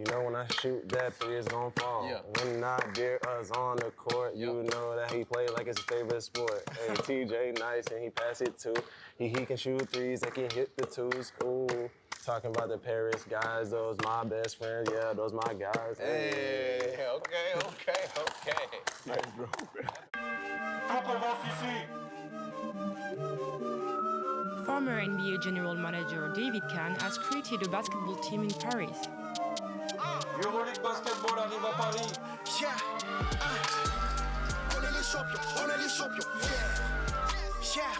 know when I shoot that three, it's gonna fall. Yeah. When not there, us on the court, you know that he play like it's his favorite sport. Hey, TJ nice and he pass it too. He can shoot threes, they can hit the twos. Ooh, talking about the Paris guys, those my best friends, yeah, those my guys. Hey, okay. Nice, bro. Former NBA General Manager David Kahn has created a basketball team in Paris. Euroleague basketball arrive à Paris. Yeah, on est les champions, yeah.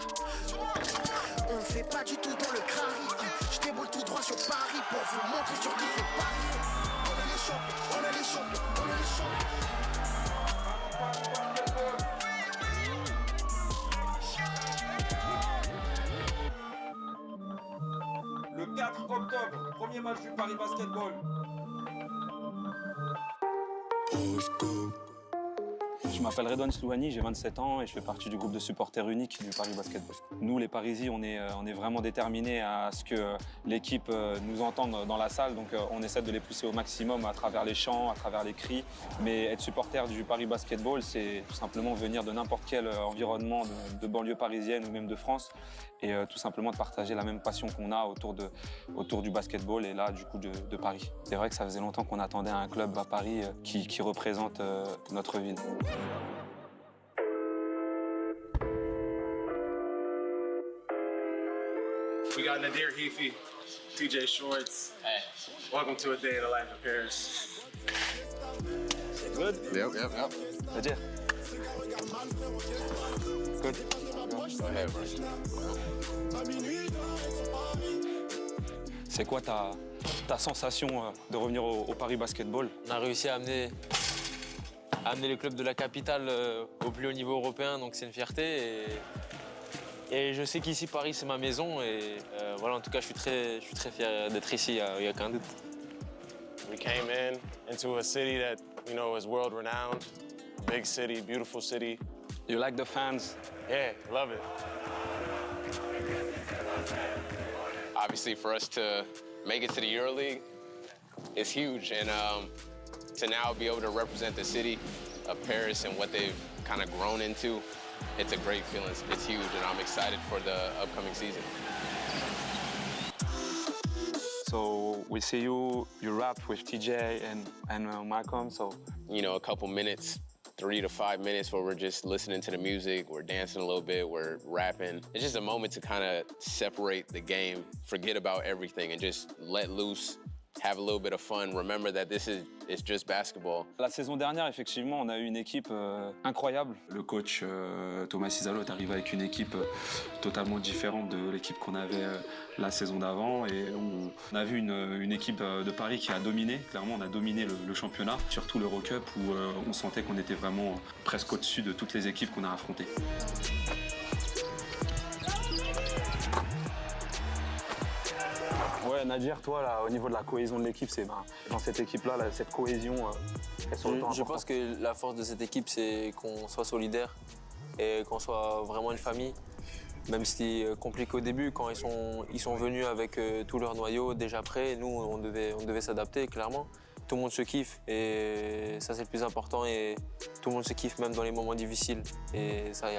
On fait pas du tout dans le crari. Je déboule tout droit sur Paris pour vous montrer sur qui fait Paris. On est les champions. Le 4 octobre, premier match du Paris Basketball. Je m'appelle Redouane Slouani, j'ai 27 ans et je fais partie du groupe de supporters uniques du Paris Basketball. Nous, les Parisiens, on est vraiment déterminés à ce que l'équipe nous entende dans la salle, donc on essaie de les pousser au maximum à travers les chants, à travers les cris. Mais être supporter du Paris Basketball, c'est tout simplement venir de n'importe quel environnement de banlieue parisienne ou même de France et tout simplement de partager la même passion qu'on a autour du basketball et là, du coup, de Paris. C'est vrai que ça faisait longtemps qu'on attendait un club à Paris qui représente notre ville. We got Nadir Heafy, TJ Shorts. Hey. Welcome to a day in the life of Paris. Good? Yep. Nadir. Good. Go ahead, bro. C'est quoi ta sensation de revenir au Paris Basketball? On a réussi à amener le club de la capitale au plus haut niveau européen, donc c'est une fierté. Et je sais qu'ici, Paris, c'est ma maison. Et voilà, en tout cas, je suis très fier d'être ici, il n'y a qu'un doute. We came into a city that, is world renowned. Big city, beautiful city. You like the fans? Yeah, love it. Obviously, for us to make it to the Euroleague is huge. And to now be able to represent the city of Paris and what they've kind of grown into, it's a great feeling. It's huge, and I'm excited for the upcoming season. So we see you rap with TJ and Malcolm, so... A couple minutes, 3 to 5 minutes where we're just listening to the music, we're dancing a little bit, we're rapping. It's just a moment to kind of separate the game, forget about everything, and just let loose, have a little bit of fun. Remember that it's just basketball. La saison dernière, effectivement, on a eu une équipe incroyable. Le coach Thomas Isalo est arrivé avec une équipe totalement différente de l'équipe qu'on avait la saison d'avant. Et on a vu une équipe de Paris qui a dominé. Clairement, on a dominé le championnat, surtout l'Eurocup, où on sentait qu'on était vraiment presque au-dessus de toutes les équipes qu'on a affrontées. Ouais, Nadir, toi, là, au niveau de la cohésion de l'équipe, c'est dans cette équipe-là, cette cohésion, elles sont autant Je pense que la force de cette équipe, c'est qu'on soit solidaire et qu'on soit vraiment une famille. Même si c'est compliqué au début, quand ils sont venus avec tout leur noyau déjà prêt, nous, on devait s'adapter, clairement. Tout le monde se kiffe et ça, c'est le plus important. Et tout le monde se kiffe même dans les moments difficiles. Et ça, il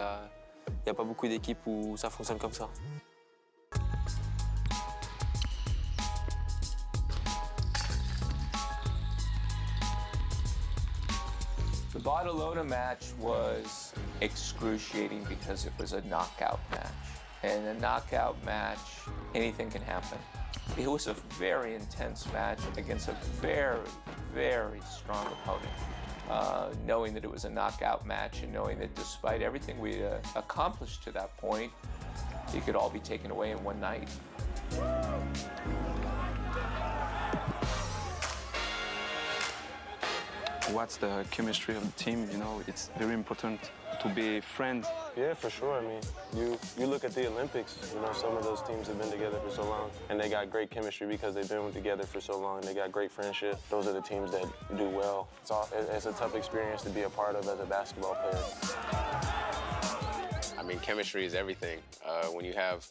n'y a pas beaucoup d'équipes où ça fonctionne comme ça. The Barcelona match was excruciating because it was a knockout match. And a knockout match, anything can happen. It was a very intense match against a very, very strong opponent. Knowing that it was a knockout match and knowing that despite everything we accomplished to that point, it could all be taken away in one night. What's the chemistry of the team? It's very important to be friends. Yeah, for sure. I mean, you look at the Olympics, some of those teams have been together for so long, and they got great chemistry because they've been together for so long, and they got great friendship. Those are the teams that do well. It's a tough experience to be a part of as a basketball player. I mean, chemistry is everything. When you have,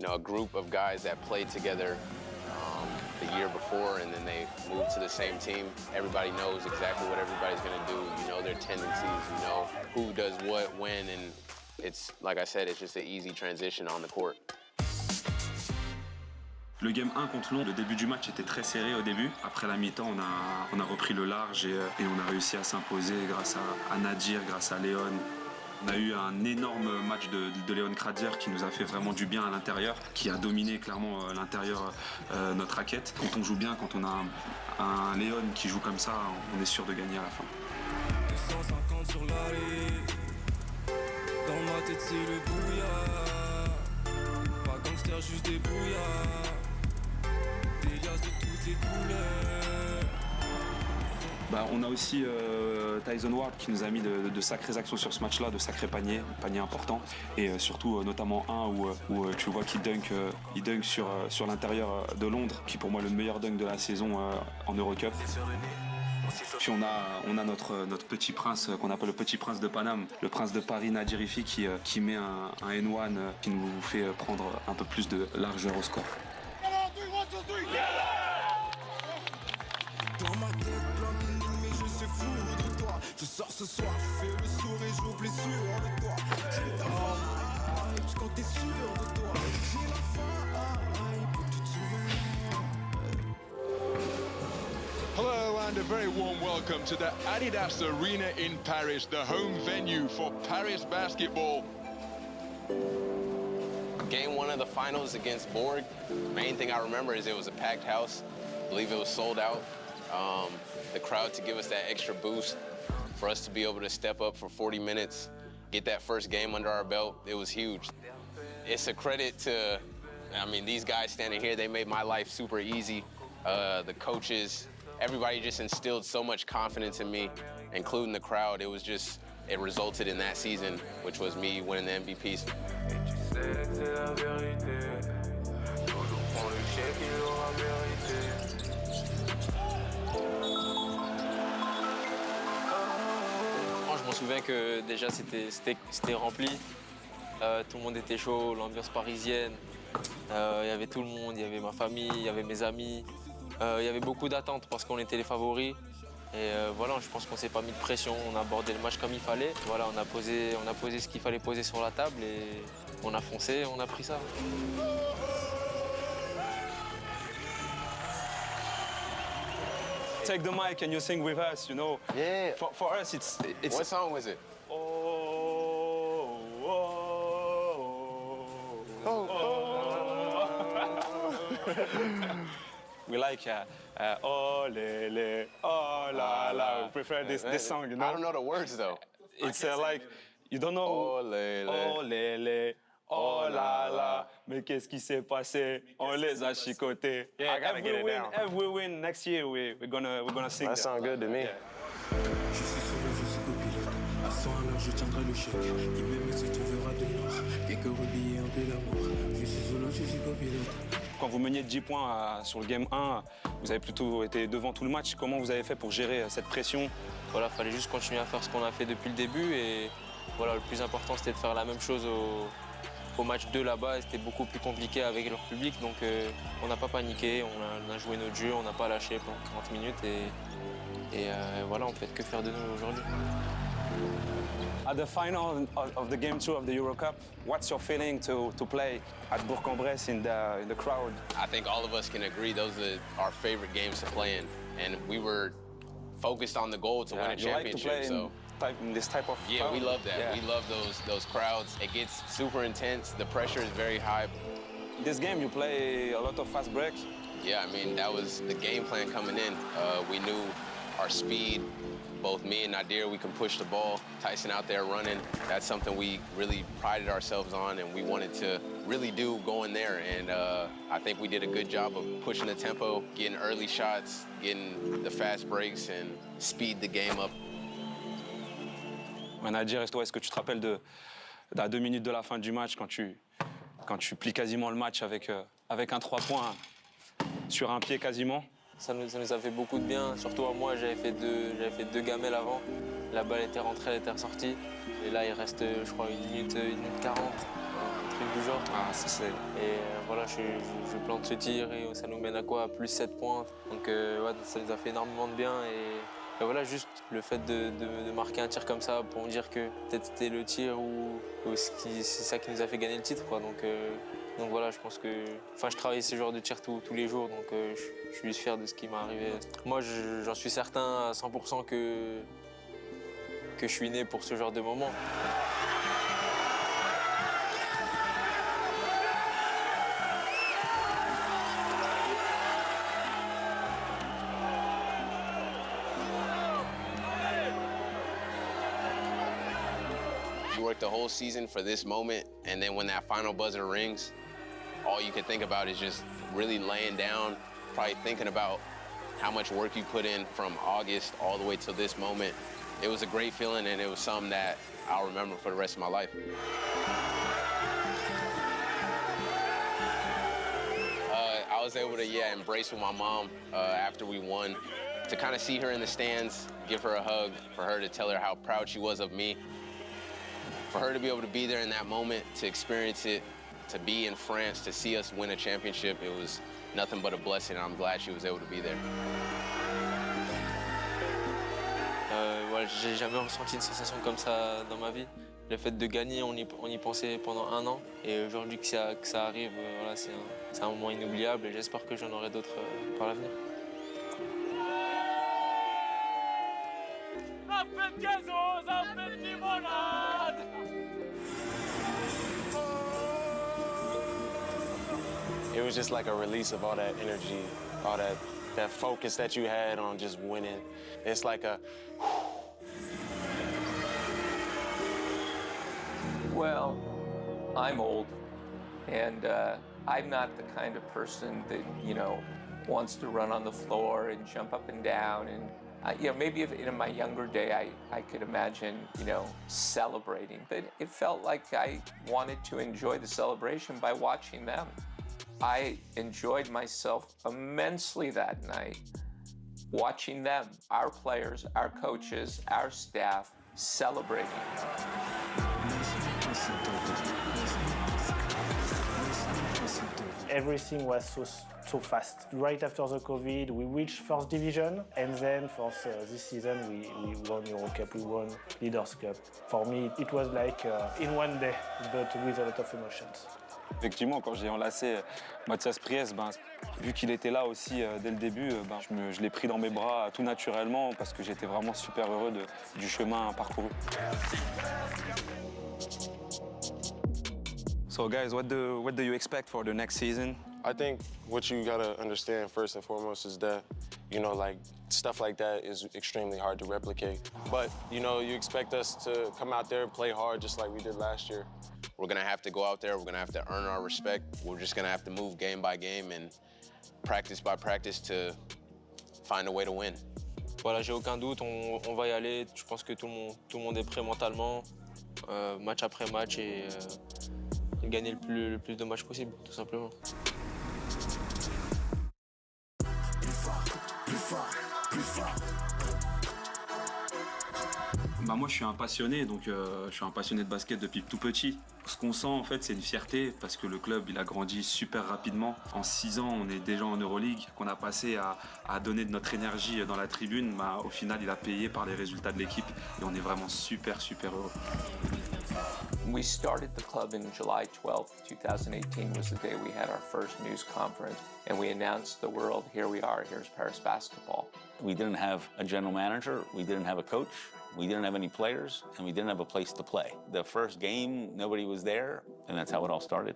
a group of guys that play together, the year before and then they move to the same team. Everybody knows exactly what everybody's gonna do. You know their tendencies, you know who does what, when, and it's, like I said, it's just an easy transition on the court. Le game 1 contre Londres, le début du match était très serré au début. Après la mi-temps, on a repris le large et on a réussi à s'imposer grâce à Nadir, grâce à Léon. On a eu un énorme match de Léon Kradier qui nous a fait vraiment du bien à l'intérieur, qui a dominé clairement l'intérieur, notre raquette. Quand on joue bien, quand on a un Léon qui joue comme ça, on est sûr de gagner à la fin. 250 sur l'allée, dans ma tête c'est le brouillard. Pas gangster, juste des brouillards. Des liasses de toutes les couleurs. On a aussi Tyson Ward qui nous a mis de sacrées actions sur ce match-là, de sacrés paniers importants. Et surtout, notamment un où tu vois qu'il dunk sur l'intérieur de Londres, qui est pour moi le meilleur dunk de la saison en Eurocup. Puis on a notre petit prince qu'on appelle le petit prince de Paname, le prince de Paris Nadjirifi qui met un N1 qui nous fait prendre un peu plus de largeur au score. Dans ma tête, plein d'ennemis, je suis fou de toi. Je sors ce soir, je fais le sourd et j'oublie sûr de toi. J'ai ta vibe quand t'es sûr de toi. J'ai la vibe pour que tu te souviens. Hello and a very warm welcome to the Adidas Arena in Paris, the home venue for Paris basketball. Game 1 of the finals against Borg, main thing I remember is it was a packed house. I believe it was sold out. The crowd to give us that extra boost, for us to be able to step up for 40 minutes, get that first game under our belt, it was huge. It's a credit to, these guys standing here, they made my life super easy. The coaches, everybody just instilled so much confidence in me, including the crowd. It resulted in that season, which was me winning the MVP. Je m'en souviens que déjà c'était rempli, tout le monde était chaud, l'ambiance parisienne, il y avait tout le monde, il y avait ma famille, il y avait mes amis, il y avait beaucoup d'attentes parce qu'on était les favoris. Et voilà, je pense qu'on s'est pas mis de pression, on a abordé le match comme il fallait. Voilà, on a posé ce qu'il fallait poser sur la table et on a foncé, on a pris ça. Take the mic and you sing with us, you know. Yeah. For us, it's What song was it? We like oh lele, oh la la. We prefer this song, you know. I don't know the words though. It's like you don't know. Oh lele. Oh lele. Oh la la, mais qu'est-ce qui s'est passé? On les a chicotés. Yeah, I gotta get it down. If we win next year, we're gonna sing. That sounds good to me. Yeah. Je suis solo, je suis copilote. À 100 à l'heure, je tiendrai le choc. Qui m'aime se trouvera de l'or. Quelques rubis et un peu d'amour. Je suis solo, je suis copilote. Quand vous meniez de 10 points sur le game 1, vous avez plutôt été devant tout le match. Comment vous avez fait pour gérer cette pression? Voilà, fallait juste continuer à faire ce qu'on a fait depuis le début et voilà, le plus important c'était de faire la même chose au match 2 là-bas. C'était beaucoup plus compliqué avec leur public, donc on n'a pas paniqué, on a joué notre jeu, on n'a pas lâché pendant 40 minutes et voilà, on ne peut que faire de nous aujourd'hui. At the final of the game 2 of the Euro Cup, what's your feeling to play at Bourg-en-Bresse in the crowd? I think all of us can agree those are our favorite games to play in, and we were focused on the goal to win a You like to championship. play in this type of Yeah, crowd? we love that. Yeah. We love those crowds. It gets super intense. The pressure is very high. This game you play a lot of fast break. Yeah, that was the game plan coming in. We knew our speed, both me and Nadir, we can push the ball. Tyson out there running, that's something we really prided ourselves on and we wanted to really do going there. And I think we did a good job of pushing the tempo, getting early shots, getting the fast breaks and speed the game up. Nadir, est-ce que tu te rappelles à 2 minutes de la fin du match quand tu plies quasiment le match avec un 3 points sur un pied quasiment? Ça nous a fait beaucoup de bien, surtout à moi, j'avais fait deux gamelles avant. La balle était rentrée, elle était ressortie. Et là, il reste, je crois, 1 minute 40. On truc du genre. Ah, ça c'est. Et voilà, je plante ce tir et ça nous mène à quoi? À plus 7 points. Donc ouais, ça nous a fait énormément de bien. Et voilà, juste le fait de marquer un tir comme ça pour me dire que peut-être c'était le tir ou c'est ça qui nous a fait gagner le titre, quoi. Donc voilà, je pense que... Enfin, je travaille ces genres de tirs tous les jours, donc je suis fier de ce qui m'est arrivé. Moi, j'en suis certain à 100% que je suis né pour ce genre de moment. You worked the whole season for this moment, and then when that final buzzer rings, all you can think about is just really laying down, probably thinking about how much work you put in from August all the way to this moment. It was a great feeling, and it was something that I'll remember for the rest of my life. I was able to, embrace with my mom after we won, to kind of see her in the stands, give her a hug, for her to tell her how proud she was of me, for her to be able to be there in that moment, to experience it, to be in France, to see us win a championship. It was nothing but a blessing, and I'm glad she was able to be there. Voilà, j'ai jamais ressenti une sensation comme ça dans ma vie. Le fait de gagner, on y pensait pendant 1 an. Et aujourd'hui que ça arrive, voilà, c'est un moment inoubliable et j'espère que j'en aurai d'autres par l'avenir. It was just like a release of all that energy, all that focus that you had on just winning. It's like a... Well, I'm old, and I'm not the kind of person that, wants to run on the floor and jump up and down. And, maybe if in my younger day, I could imagine, celebrating. But it felt like I wanted to enjoy the celebration by watching them. I enjoyed myself immensely that night, watching them, our players, our coaches, our staff, celebrating. Everything was so fast. Right after the COVID, we reached first division, and then for this season, we won Euro Cup, we won Leaders Cup. For me, it was like in one day, but with a lot of emotions. Effectivement, quand j'ai enlacé Mathias Priest, vu qu'il était là aussi dès le début, je l'ai pris dans mes bras tout naturellement parce que j'étais vraiment super heureux du chemin parcouru. So guys, what do you expect for the next season? I think what you gotta understand first and foremost is that, like stuff like that is extremely hard to replicate. But, you expect us to come out there and play hard just like we did last year. We're gonna have to go out there, we're gonna have to earn our respect. We're just gonna have to move game by game and practice by practice to find a way to win. Voilà, j'ai aucun doute, on va y aller. Je pense que tout le monde est prêt mentalement, match après match, et gagner le plus de matchs possible, tout simplement. Moi, je suis un passionné, donc je suis un passionné de basket depuis tout petit. Ce qu'on sent, en fait, c'est une fierté parce que le club, il a grandi super rapidement. En 6 ans, on est déjà en Euroleague, qu'on a passé à donner de notre énergie dans la tribune. Au final, il a payé par les résultats de l'équipe et on est vraiment super heureux. We started the club in July 12th, 2018 was the day we had our first news conference, and we announced the world, here we are, here's Paris basketball. We didn't have a general manager, we didn't have a coach, we didn't have any players, and we didn't have a place to play. The first game, nobody was there, and that's how it all started.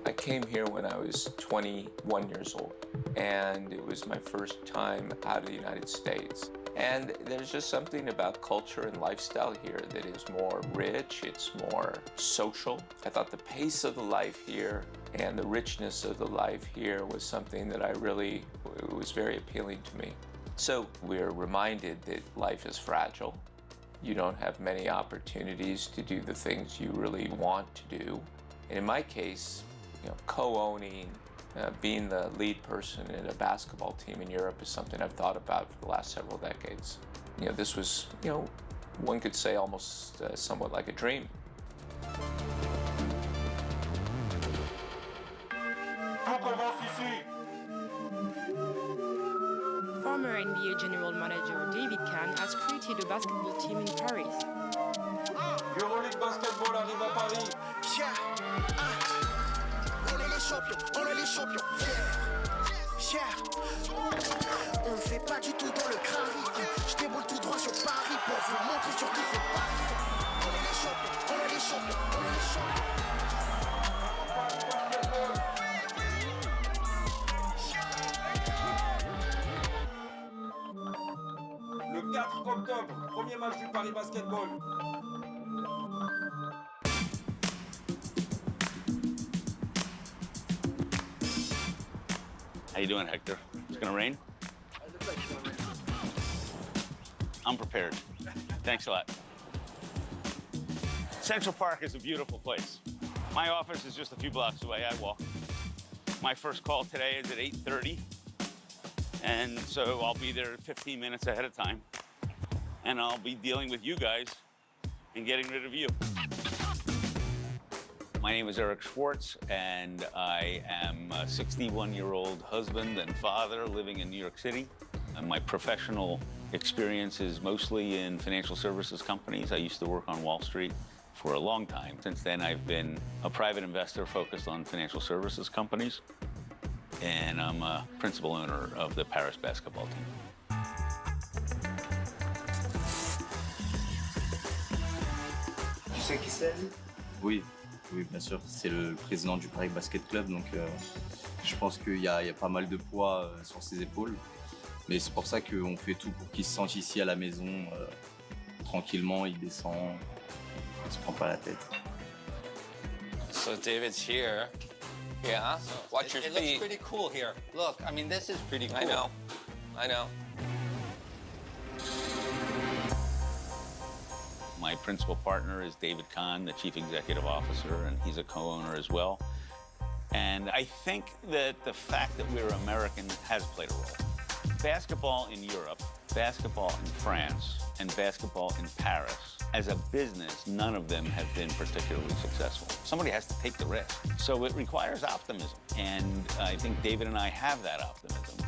I came here when I was 21 years old, and it was my first time out of the United States. And there's just something about culture and lifestyle here that is more rich, it's more social. I thought the pace of the life here and the richness of the life here was something that it was very appealing to me. So we're reminded that life is fragile. You don't have many opportunities to do the things you really want to do. And in my case, co-owning, being the lead person in a basketball team in Europe is something I've thought about for the last several decades. This was, one could say almost somewhat like a dream. Former NBA general manager David Kahn has created a basketball team in Paris. Euroleague basketball arrive à Paris. Yeah. On est les champions, yeah. On fait pas du tout dans le crari. Je déboule tout droit sur Paris pour vous montrer sur qui faut parier. On est les champions, on est les champions, on est les champions. Le 4 octobre, premier match du Paris Basketball. How you doing, Hector? It's gonna rain? I'm prepared. Thanks a lot. Central Park is a beautiful place. My office is just a few blocks away. I walk. My first call today is at 8:30. And so I'll be there 15 minutes ahead of time. And I'll be dealing with you guys and getting rid of you. My name is Eric Schwartz, and I am a 61-year-old husband and father living in New York City. And my professional experience is mostly in financial services companies. I used to work on Wall Street for a long time. Since then, I've been a private investor focused on financial services companies. And I'm a principal owner of the Paris basketball team. Tu sais qui c'est, lui? Oui, bien sûr. C'est le président du Paris Basket Club, donc je pense qu'il y a pas mal de poids sur ses épaules. Mais c'est pour ça qu'on fait tout pour qu'il se sente ici à la maison, tranquillement, il descend, il se prend pas la tête. So David's here. Yeah, watch your feet. It looks pretty cool here. Look, I mean, this is pretty cool. I know. My principal partner is David Kahn, the chief executive officer, and he's a co-owner as well. And I think that the fact that we're American has played a role. Basketball in Europe, basketball in France, and basketball in Paris, as a business, none of them have been particularly successful. Somebody has to take the risk. So it requires optimism. And I think David and I have that optimism.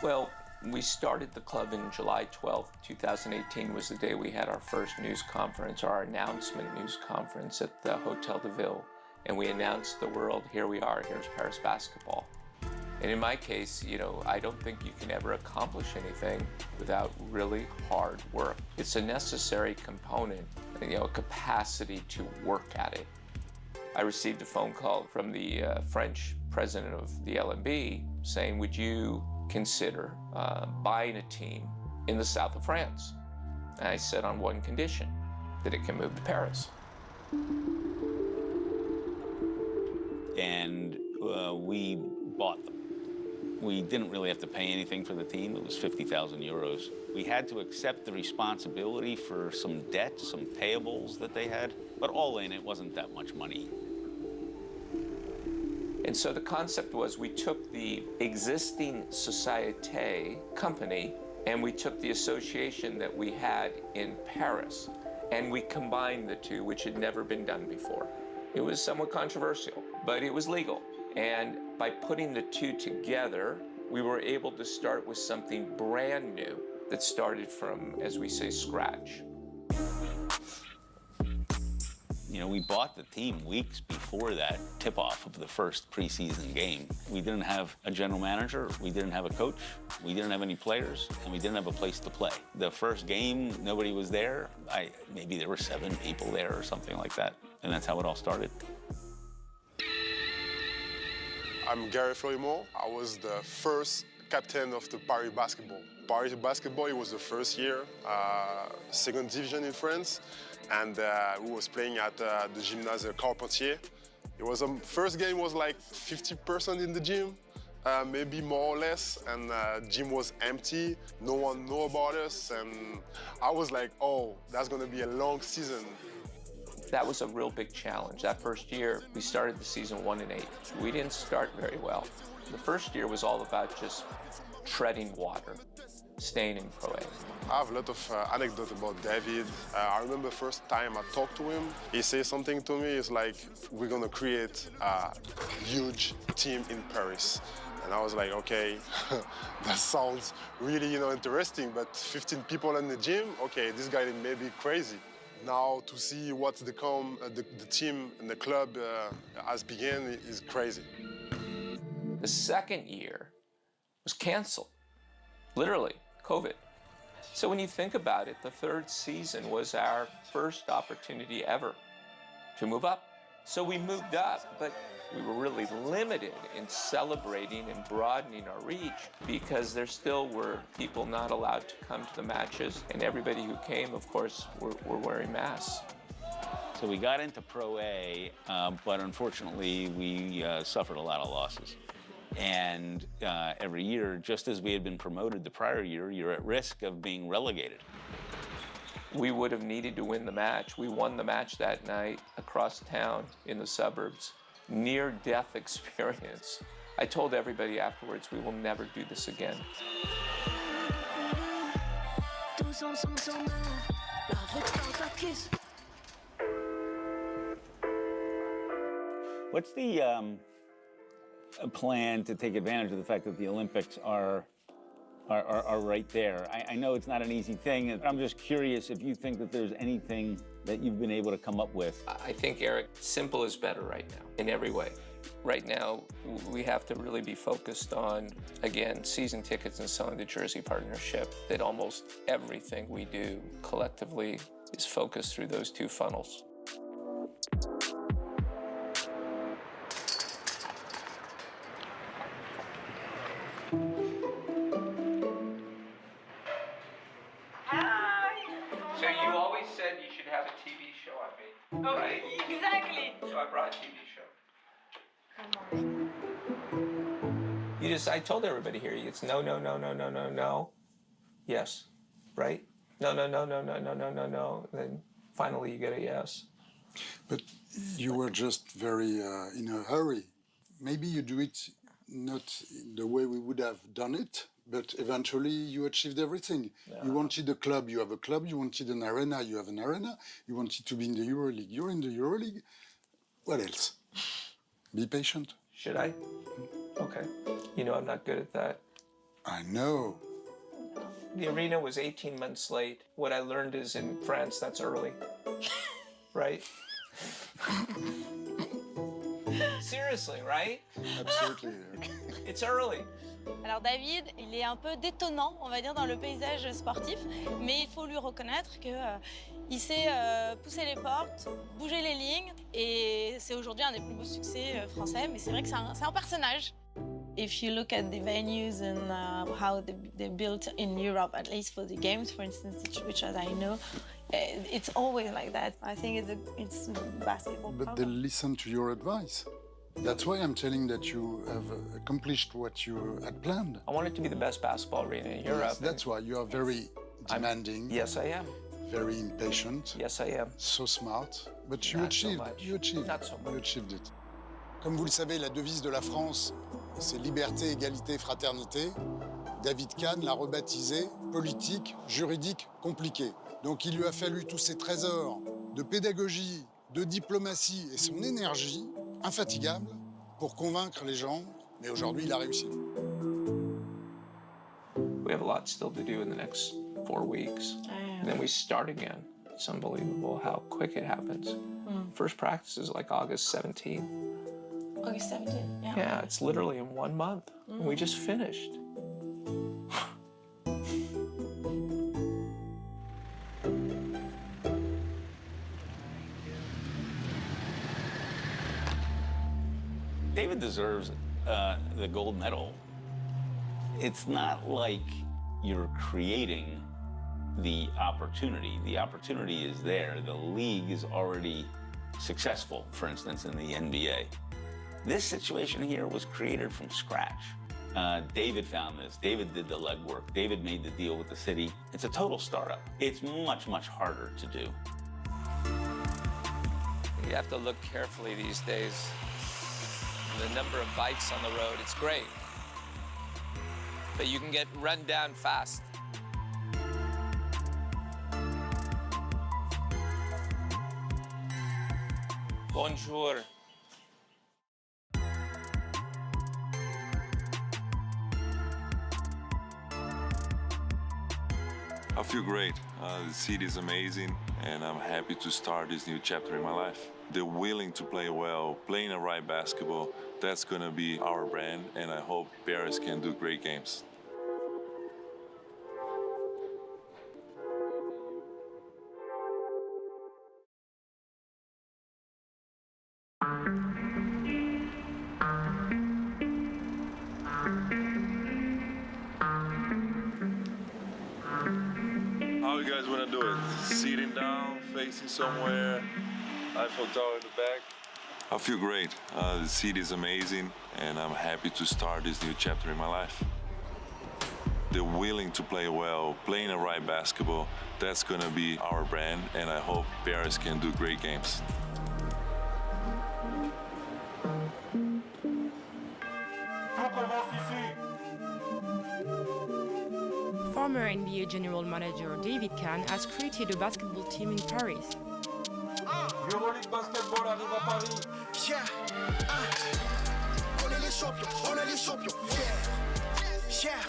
Well, we started the club in July 12th, 2018 was the day we had our first news conference, our announcement news conference at the Hotel de Ville. And we announced the world, here we are, here's Paris basketball. And in my case, I don't think you can ever accomplish anything without really hard work. It's a necessary component, capacity to work at it. I received a phone call from the French president of the LNB saying, would you consider buying a team in the south of France? And I said on one condition, that it can move to Paris. And we bought them. We didn't really have to pay anything for the team. It was 50,000 euros. We had to accept the responsibility for some debt, some payables that they had, but all in, it wasn't that much money. And so the concept was we took the existing Société company and we took the association that we had in Paris and we combined the two, which had never been done before. It was somewhat controversial, but it was legal. And by putting the two together, we were able to start with something brand new that started from, as we say, scratch. We bought the team weeks before that tip-off of the first preseason game. We didn't have a general manager, we didn't have a coach, we didn't have any players, and we didn't have a place to play. The first game, nobody was there. Maybe there were 7 people there or something like that, and that's how it all started. I'm Gary Florimont. I was the first captain of the Paris basketball. Paris basketball, it was the first year, second division in France, and we was playing at the Gymnase Carpentier. It was first game was like 50% in the gym, maybe more or less, and gym was empty. No one knew about us, and I was like, oh, that's gonna be a long season. That was a real big challenge. That first year, we started the season 1-8. We didn't start very well. The first year was all about just treading water, staying in Pro A. I have a lot of anecdotes about David. I remember first time I talked to him, he said something to me, it's like, we're gonna create a huge team in Paris. And I was like, okay, that sounds really, interesting, but 15 people in the gym, okay, this guy may be crazy. Now to see what's the team and the club has begun is crazy. The second year was canceled, literally, COVID. So when you think about it, the third season was our first opportunity ever to move up. So we moved up, but we were really limited in celebrating and broadening our reach because there still were people not allowed to come to the matches, and everybody who came, of course, were wearing masks. So we got into Pro A, but unfortunately we suffered a lot of losses. And every year, just as we had been promoted the prior year, you're at risk of being relegated. We would have needed to win the match. We won the match that night across town in the suburbs. Near-death experience. I told everybody afterwards, we will never do this again. What's the plan to take advantage of the fact that the Olympics are right there? I know it's not an easy thing. I'm just curious if you think that there's anything that you've been able to come up with. I think, Eric, simple is better right now, in every way. Right now, we have to really be focused on, again, season tickets and selling the jersey partnership, that almost everything we do collectively is focused through those two funnels. So you always said you should have a TV show on me, right? Exactly. So I brought a TV show. I told everybody here, it's no, no, no, no, no, no, no. Yes, right? No, no, no, no, no, no, no, no, no. Then finally you get a yes. But you were just very in a hurry. Maybe you do it not the way we would have done it, but eventually you achieved everything. Yeah. You wanted a club, you have a club. You wanted an arena, you have an arena. You wanted to be in the Euroleague, you're in the Euroleague. What else? Be patient. Should I? Okay. You know I'm not good at that. I know. The arena was 18 months late. What I learned is in France, that's early. Right? Seriously, right? Absolutely. It's early. Alors David, il est un peu détonnant, on va dire, dans le paysage sportif, mais il faut lui reconnaître qu'il sait pousser les portes, bouger les lignes, et c'est aujourd'hui un des plus beaux succès français, mais c'est vrai que c'est un personnage. If you look at the venues and how they're built in Europe, at least for the games, for instance, which as I know, it's always like that. I think it's a basketball But problem. they listen to your advice. That's why I'm telling that you have accomplished what you had planned. I want it to be the best basketball arena in Europe. Yes, that's why you are very demanding. Yes, I am. Very impatient. Yes, I am. So smart. But you Not achieved. so much. You achieved. Not so much. You achieved it. Comme vous le savez, la devise de la France, c'est liberté, égalité, fraternité. David Kahn l'a rebaptisé politique, juridique, compliqué. Donc il lui a fallu tous ces trésors de pédagogie, de diplomatie et son énergie infatigable pour convaincre les gens. Mais aujourd'hui, il a réussi. We have a lot still to do in the next 4 weeks. And then we start again. It's unbelievable how quick it happens. First practice is like August 17th. August 17th, yeah. Yeah, it's literally in 1 month. And we just finished. David deserves the gold medal. It's not like you're creating the opportunity. The opportunity is there. The league is already successful, for instance, in the NBA. This situation here was created from scratch. David found this. David did the legwork. David made the deal with the city. It's a total startup. It's much, much harder to do. You have to look carefully these days. The number of bikes on the road, it's great. But you can get run down fast. Bonjour. I feel great. The city is amazing, and I'm happy to start this new chapter in my life. They're willing to play well, playing the right basketball. That's going to be our brand, and I hope Paris can do great games. How you guys want to do it? Sitting down, facing somewhere, Eiffel Tower in the back? I feel great. The city is amazing, and I'm happy to start this new chapter in my life. They're willing to play well, playing the right basketball. That's going to be our brand, and I hope Paris can do great games. Former NBA General Manager David Kahn has created a basketball team in Paris. Euroleague basketball arrive à Paris. Yeah, on est les champions, on est les champions. Yeah,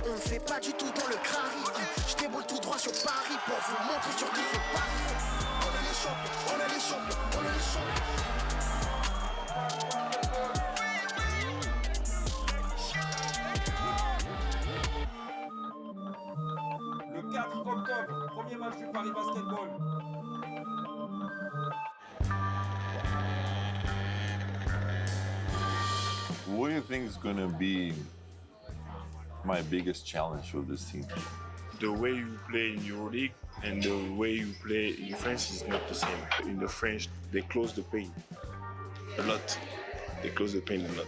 on fait pas du tout dans le crari. Je déboule tout droit sur Paris pour vous montrer sur qui fait parier. On est les champions, on est les champions, on est les champions. Le 4 octobre, premier match du Paris Basketball. What do you think is going to be my biggest challenge with this team? The way you play in Euroleague and the way you play in France is not the same. In the French, they close the paint a lot. They close the paint a lot.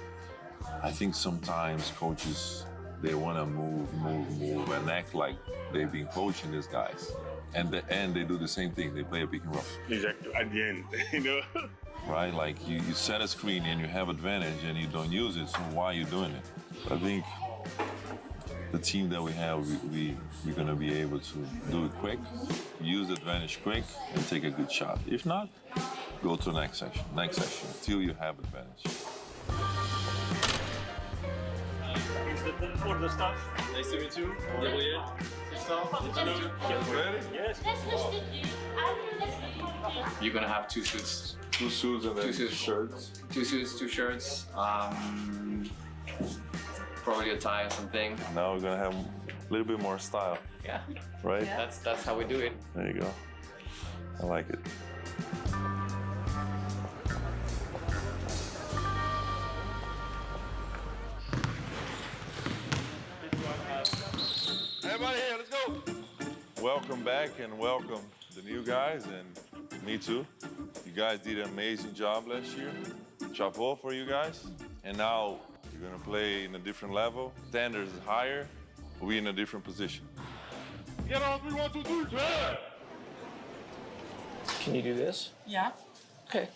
I think sometimes coaches, they want to move, and act like they've been coaching these guys. And at the end, they do the same thing. They play a pick and roll. Exactly. At the end, you know. Right? Like you set a screen and you have advantage and you don't use it, so why are you doing it? I think the team that we have, we're going to be able to do it quick, use the advantage quick, and take a good shot. If not, go to the next section, till you have advantage. All the staff. Nice to meet you. Gabriel. Ready? Yes. You're gonna have two suits. Two suits and then shirts. 2 suits, 2 shirts. Probably a tie or something. Now we're gonna have a little bit more style. Yeah. Right? Yeah. That's how we do it. There you go. I like it. Everybody here, let's go. Welcome back and welcome the new guys and me too. You guys did an amazing job last year. Chapeau for you guys. And now you're gonna play in a different level. Standards is higher. We're in a different position. Get on 3, 1, 2, 3, yeah! Can you do this? Yeah. Okay.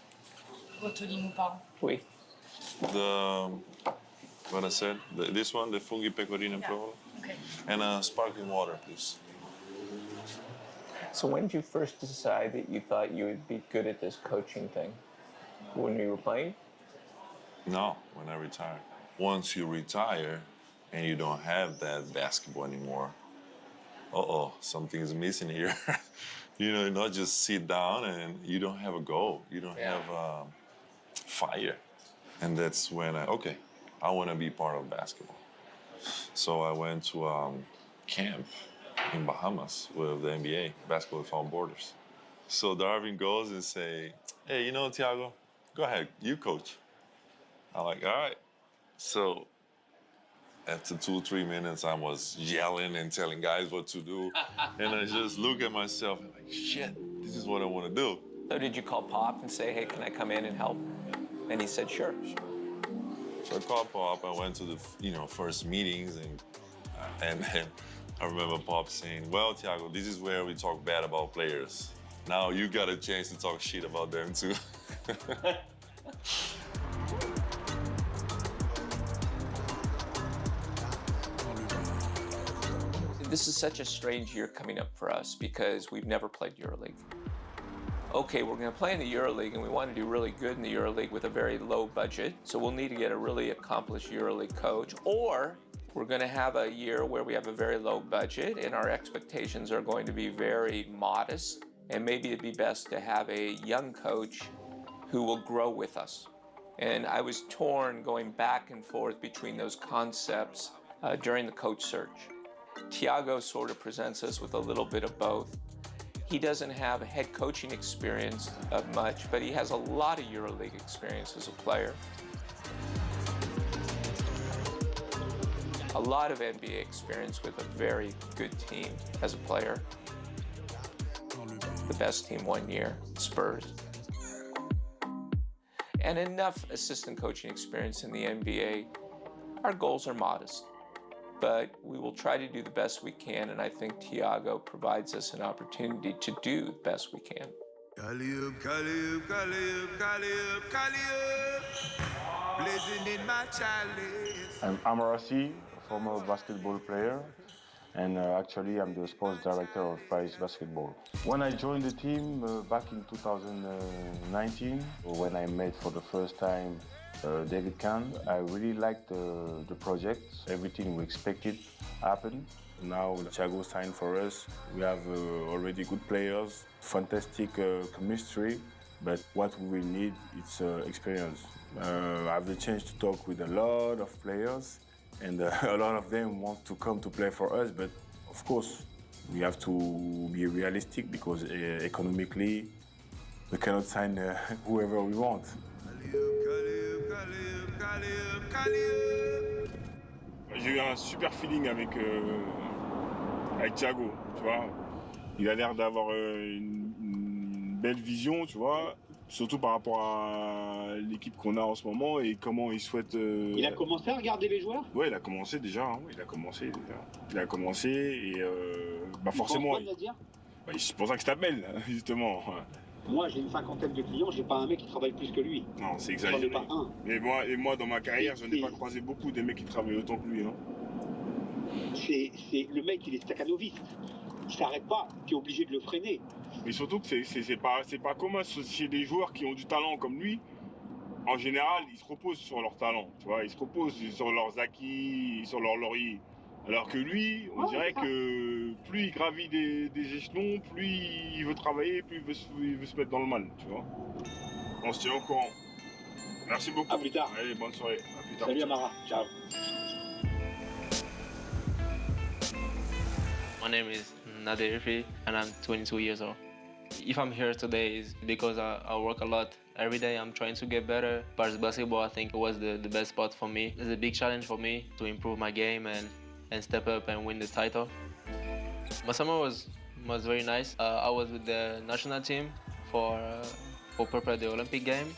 Retenu pas. Oui. What I said, this one, the fungi pecorino and provola. Okay. And sparkling water, please. So when did you first decide that you thought you would be good at this coaching thing? When you were playing? No, when I retired. Once you retire and you don't have that basketball anymore, something is missing here. You know, not just sit down and you don't have a goal. You don't have fire. And that's when I want to be part of basketball. So I went to camp in Bahamas with the NBA, Basketball Without Borders. So Darwin goes and say, hey, you know, Thiago, go ahead, you coach. I'm like, all right. So after 2-3 minutes, I was yelling and telling guys what to do. And I just look at myself and like, shit, this is what I want to do. So did you call Pop and say, hey, can I come in and help? And he said, sure. So I called Pop, I went to the first meetings and I remember Pop saying, well, Thiago, this is where we talk bad about players. Now you got a chance to talk shit about them too. This is such a strange year coming up for us because we've never played EuroLeague. okay, we're going to play in the Euroleague and we want to do really good in the Euroleague with a very low budget, so we'll need to get a really accomplished Euroleague coach, or we're going to have a year where we have a very low budget and our expectations are going to be very modest, and maybe it'd be best to have a young coach who will grow with us. And I was torn going back and forth between those concepts during the coach search. Thiago sort of presents us with a little bit of both. He doesn't have head coaching experience of much, but he has a lot of EuroLeague experience as a player. A lot of NBA experience with a very good team as a player. The best team one year, Spurs. And enough assistant coaching experience in the NBA. Our goals are modest, but we will try to do the best we can, and I think Thiago provides us an opportunity to do the best we can. I'm Amarasi, a former basketball player, and actually I'm the sports director of Paris Basketball. When I joined the team back in 2019, when I met for the first time David Kahn, I really liked the project. Everything we expected happened. Now Thiago signed for us. We have already good players, fantastic chemistry, but what we need is experience. I have the chance to talk with a lot of players, and a lot of them want to come to play for us, but of course we have to be realistic because economically we cannot sign whoever we want. J'ai eu un super feeling avec Thiago, tu vois. Il a l'air d'avoir une belle vision, tu vois, surtout par rapport à l'équipe qu'on a en ce moment et comment il souhaite... Il a commencé à regarder les joueurs? Ouais, il a commencé déjà, hein, il a commencé et forcément... C'est pour ça que je t'appelle, justement. Moi, j'ai une cinquantaine de clients, j'ai pas un mec qui travaille plus que lui. Non, c'est exagéré. J'en ai pas un. Mais moi, dans ma carrière, je n'ai pas croisé beaucoup de mecs qui travaillent autant que lui. Hein. Le mec, il est stakhanoviste. Il s'arrête pas, tu es obligé de le freiner. Mais surtout que c'est pas commun. Chez des joueurs qui ont du talent comme lui, en général, ils se reposent sur leur talent. Tu vois, ils se reposent sur leurs acquis, sur leur laurier. Alors que lui, on dirait que plus il gravit des échelons, plus il veut travailler, plus il veut se mettre dans le mal, tu vois. On se tient au courant. Merci beaucoup. À plus tard. Allez, bonne soirée. À plus tard. Salut Amara. Ciao. My name is Nader Irfi, and I'm 22 years old. If I'm here today, it's because I work a lot. Every day I'm trying to get better. Paris basketball, I think, was the best spot for me. It's a big challenge for me to improve my game and step up and win the title. My summer was very nice. I was with the national team for prepare the Olympic game.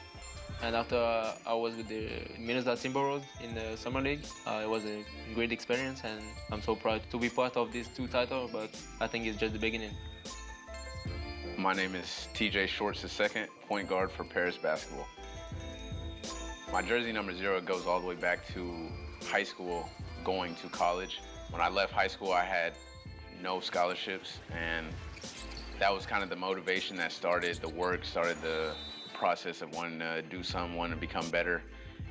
And after I was with the Minnesota Timberwolves in the Summer League, it was a great experience, and I'm so proud to be part of these two titles, but I think it's just the beginning. My name is TJ Shorts II, point guard for Paris basketball. My jersey number 0 goes all the way back to high school, going to college. When I left high school, I had no scholarships, and that was kind of the motivation that started the work, started the process of wanting to do something, wanting to become better.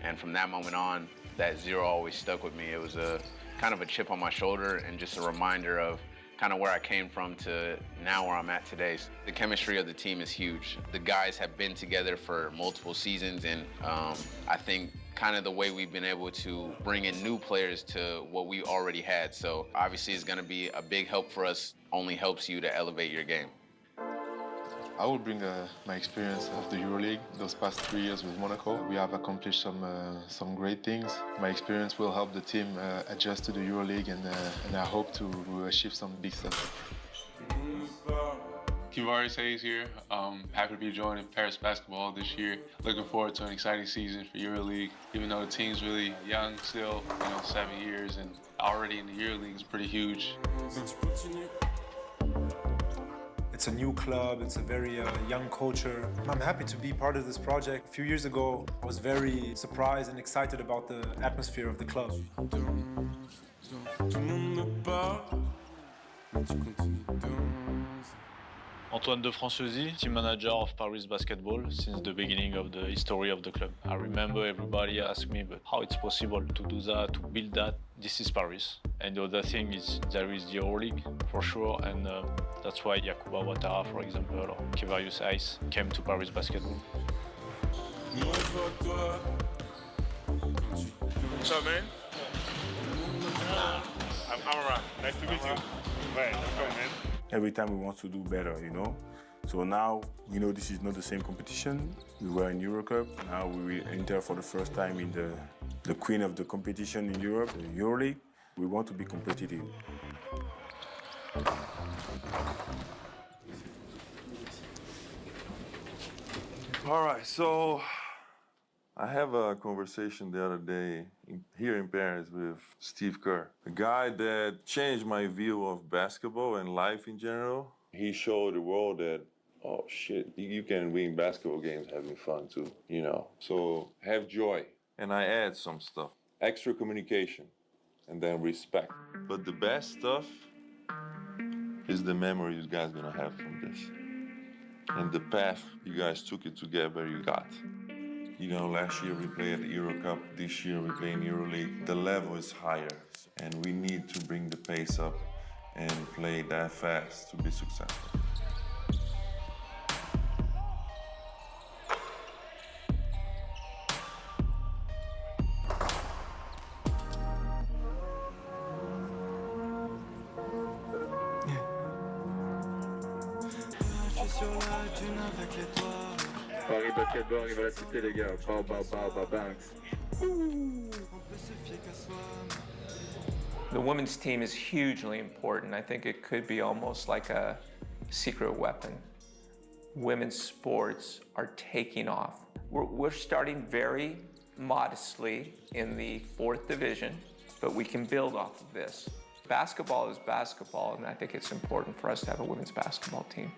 And from that moment on, that 0 always stuck with me. It was a kind of a chip on my shoulder and just a reminder of kind of where I came from to now where I'm at today. The chemistry of the team is huge. The guys have been together for multiple seasons, and I think kind of the way we've been able to bring in new players to what we already had. So obviously it's gonna be a big help for us, only helps you to elevate your game. I will bring my experience of the EuroLeague. Those past 3 years with Monaco, we have accomplished some great things. My experience will help the team adjust to the EuroLeague, and I hope to achieve some big stuff. Kivaris Hayes here. Happy to be joining Paris basketball this year. Looking forward to an exciting season for EuroLeague. Even though the team's really young still, 7 years, and already in the EuroLeague is pretty huge. It's a new club, it's a very young culture. I'm happy to be part of this project. A few years ago, I was very surprised and excited about the atmosphere of the club. Antoine de Franciosi, team manager of Paris Basketball since the beginning of the history of the club. I remember everybody asked me, but how it's possible to do that, to build that? This is Paris. And the other thing is there is the Euroleague for sure, and that's why Yakuba Ouattara, for example, or Kevarius Ice came to Paris Basketball. What's up, man? I'm Amara. Nice to meet you. Right, let's go, man. Every time we want to do better, you know. So now, you know, this is not the same competition. We were in Eurocup. Now we will enter for the first time in the queen of the competition in Europe, the Euroleague. We want to be competitive. All right, so I have a conversation the other day here in Paris with Steve Kerr, a guy that changed my view of basketball and life in general. He showed the world that, oh shit, you can win basketball games having fun too, you know. So have joy. And I add some stuff, extra communication, and then respect. But the best stuff is the memory you guys gonna have from this. And the path you guys took it to get where you got. You know, last year we played at the Eurocup, this year we play in Euroleague. The level is higher, and we need to bring the pace up and play that fast to be successful. Paris Basketball arrive à la cité, les gars. Pow, pow, pow, pow, banks. The women's team is hugely important. I think it could be almost like a secret weapon. Women's sports are taking off. We're starting very modestly in the 4th division, but we can build off of this. Basketball is basketball, and I think it's important for us to have a women's basketball team.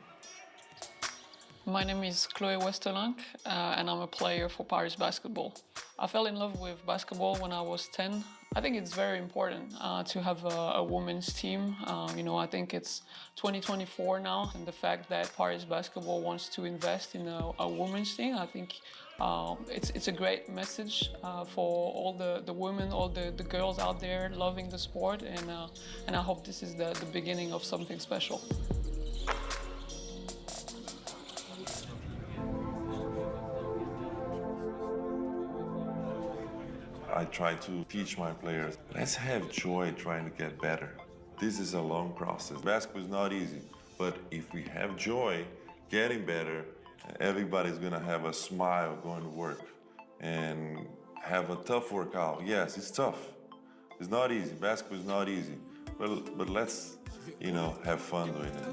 My name is Chloé Westerlanck, and I'm a player for Paris Basketball. I fell in love with basketball when I was 10. I think it's very important to have a women's team. You know, I think it's 2024 now, and the fact that Paris Basketball wants to invest in a women's team, I think it's a great message for all the women, all the girls out there loving the sport, and I hope this is the beginning of something special. I try to teach my players, let's have joy trying to get better. This is a long process. Basketball is not easy, but if we have joy getting better, everybody's gonna have a smile going to work and have a tough workout. Yes, it's tough. It's not easy. Basketball is not easy, but let's, you know, have fun doing it.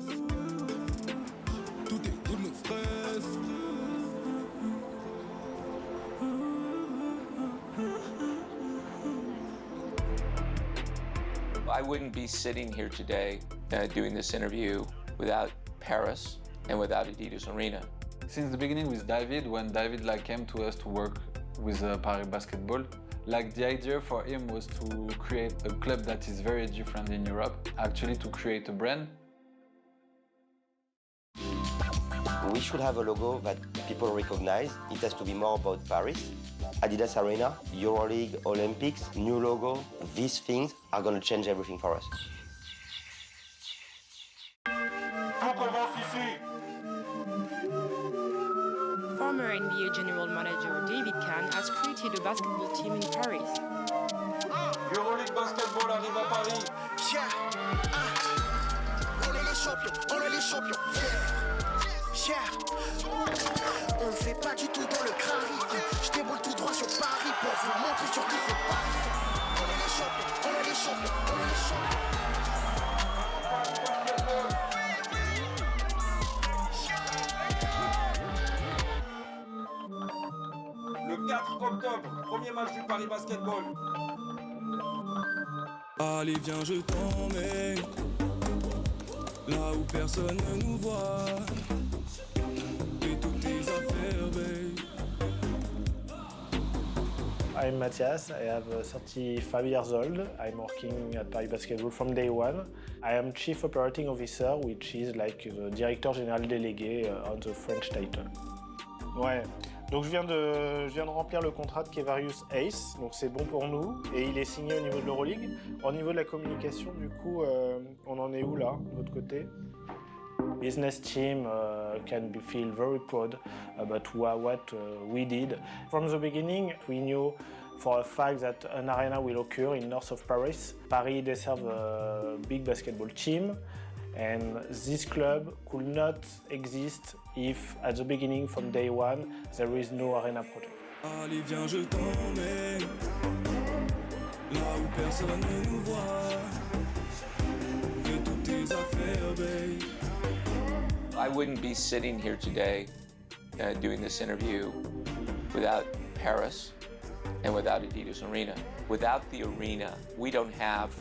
I wouldn't be sitting here today doing this interview without Paris and without Adidas Arena. Since the beginning with David, when David came to us to work with Paris Basketball, the idea for him was to create a club that is very different in Europe, actually to create a brand. We should have a logo that people recognize. It has to be more about Paris. Adidas Arena, Euroleague, Olympics, new logo. These things are going to change everything for us. Former NBA general manager David Kahn has created a basketball team in Paris. Euroleague Basketball arrive à Paris. Yeah. On est les champions, yeah. On fait pas du tout dans le crari. Je déboule tout droit sur Paris pour vous montrer sur qui fait Paris. On est les champions, on est les champions, on est les champions. Le 4 octobre, premier match du Paris Basketball. Allez, viens, je t'emmène là où personne ne nous voit. Et toutes tes affaires, babe. I'm Matthias. I am 35 years old. I'm working at Paris Basketball from day one. I am Chief Operating Officer, which is like the Directeur Général Délégué on the French title. Ouais. Donc je viens de remplir le contrat de Kevarius Ace, donc c'est bon pour nous, et il est signé au niveau de l'Euroleague. Au niveau de la communication, du coup, on en est où là, de votre côté? Business team can feel very proud about what we did. From the beginning, we knew for a fact that an arena will occur in north of Paris. Paris, they serve a big basketball team, and this club could not exist if, at the beginning, from day one, there is no arena project. Allez, viens, je t'emmène là où personne ne nous voit. Fais toutes tes affaires, babe. I wouldn't be sitting here today doing this interview without Paris and without Adidas Arena. Without the arena, we don't have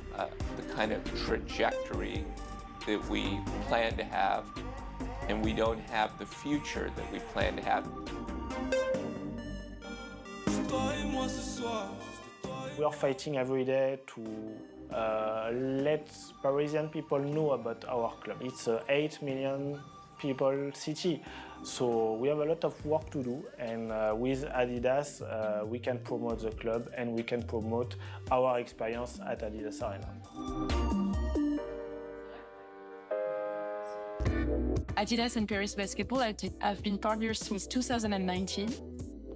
the kind of trajectory that we plan to have, and we don't have the future that we plan to have. We are fighting every day to let Parisian people know about our club. It's a 8 million people city, so we have a lot of work to do, and with Adidas we can promote the club and we can promote our experience at Adidas Arena. Adidas and Paris Basketball have been partners since 2019.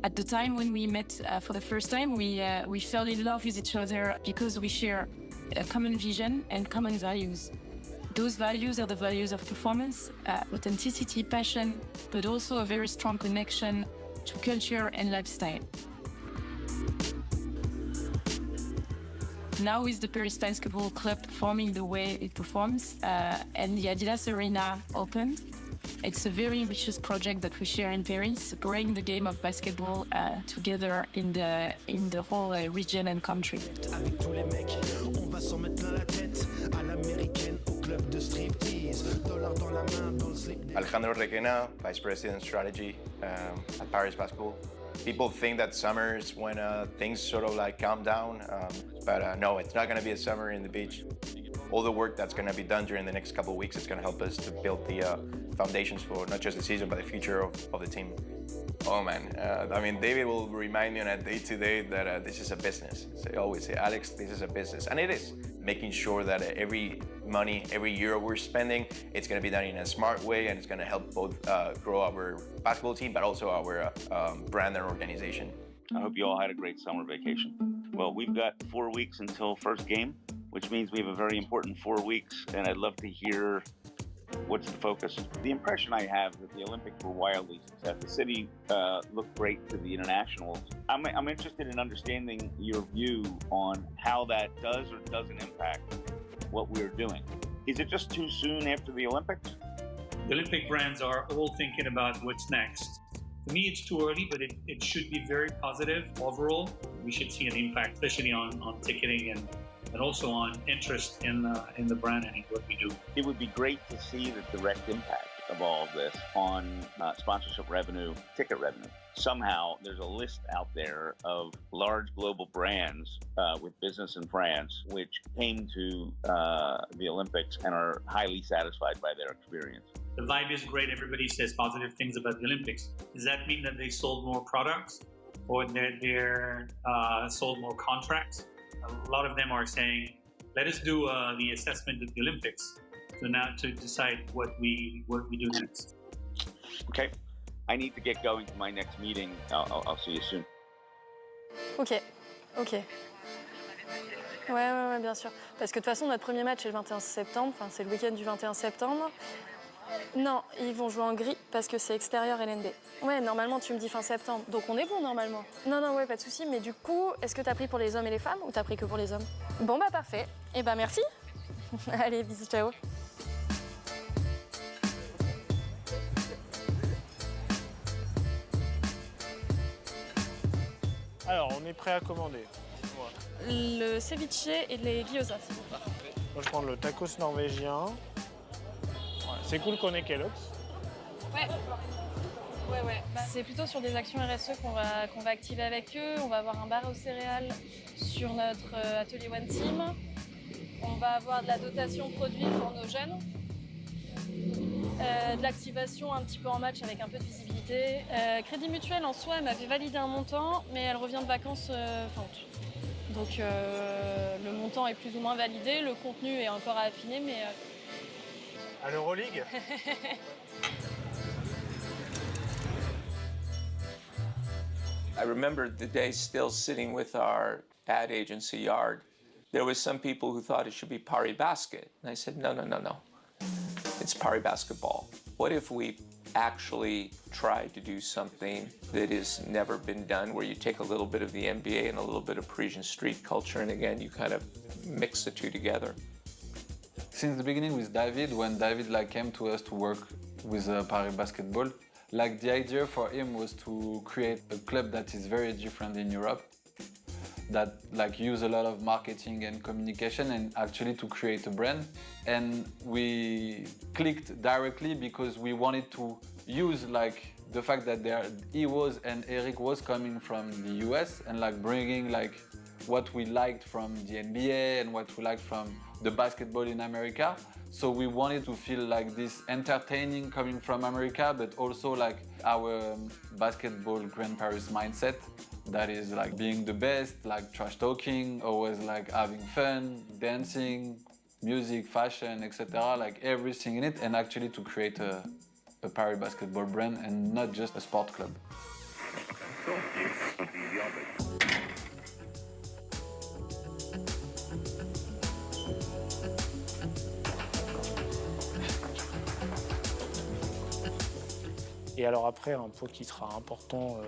At the time when we met for the first time, we fell in love with each other because we share a common vision and common values. Those values are the values of performance, authenticity, passion, but also a very strong connection to culture and lifestyle. Now with the Paris Basketball Club performing the way it performs and the Adidas Arena opened, it's a very ambitious project that we share in Paris, growing the game of basketball together in the whole region and country. Alejandro Requena, Vice President Strategy at Paris Basketball. People think that summer is when things sort of like calm down, but no, it's not going to be a summer in the beach. All the work that's going to be done during the next couple of weeks is going to help us to build the foundations for not just the season, but the future of the team. Oh man, I mean, David will remind me on a day-to-day that this is a business. So I always say, Alex, this is a business. And it is. Making sure that every money, every euro we're spending, it's going to be done in a smart way, and it's going to help both grow our basketball team, but also our brand and organization. I hope you all had a great summer vacation. Well, we've got 4 weeks until first game, which means we have a very important 4 weeks, and I'd love to hear what's the focus. The impression I have that the Olympics were wildly successful. The city looked great to the internationals. I'm interested in understanding your view on how that does or doesn't impact what we're doing. Is it just too soon after the Olympics? The Olympic brands are all thinking about what's next. To me, it's too early, but it should be very positive overall. We should see an impact, especially on ticketing and also on interest in the brand and in what we do. It would be great to see the direct impact of all of this on sponsorship revenue, ticket revenue. Somehow there's a list out there of large global brands with business in France which came to the Olympics and are highly satisfied by their experience. The vibe is great. Everybody says positive things about the Olympics. Does that mean that they sold more products or that they're sold more contracts? A lot of them are saying, let us do the assessment of the Olympics to decide what we do next. Okay, I need to get going to my next meeting. I'll see you soon. Ok. Ouais, bien sûr. Parce que de toute façon, notre premier match est le 21 septembre, enfin c'est le week-end du 21 septembre. Non, ils vont jouer en gris parce que c'est extérieur LNB. Ouais, normalement tu me dis fin septembre, donc on est bon normalement. Non, ouais, pas de souci, mais du coup, est-ce que t'as pris pour les hommes et les femmes ou t'as pris que pour les hommes? Bon bah parfait, et bah merci. Allez, bisous, ciao. Alors, on est prêt à commander. Le ceviche et les gyoza, s'il vous plaît. Moi, je prends le tacos norvégien. Ouais, c'est cool qu'on ait Kellogg's. Ouais. Ouais. C'est plutôt sur des actions RSE qu'on va activer avec eux. On va avoir un bar aux céréales sur notre atelier One Team. On va avoir de la dotation produit pour nos jeunes. De l'activation un petit peu en match avec un peu de visibilité. Crédit Mutuel en soi, elle m'avait validé un montant, mais elle revient de vacances fin août. Donc le montant est plus ou moins validé, le contenu est encore à affiner, mais... À l'Euroleague I remember the day still sitting with our ad agency Yard. There was some people who thought it should be Paris Basket. And I said, no. It's Paris Basketball. What if we actually try to do something that has never been done, where you take a little bit of the NBA and a little bit of Parisian street culture, and again, you kind of mix the two together. Since the beginning with David, when David came to us to work with Paris Basketball, the idea for him was to create a club that is very different in Europe, that use a lot of marketing and communication, and actually to create a brand. And we clicked directly because we wanted to use the fact that he was and Eric was coming from the US, and bringing what we liked from the NBA and what we liked from the basketball in America. So we wanted to feel this entertaining coming from America, but also our basketball Grand Paris mindset, that is being the best, trash talking, always having fun, dancing, music, fashion, etc. Everything in it, and actually to create a Paris basketball brand and not just a sport club. Et alors après, un point qui sera important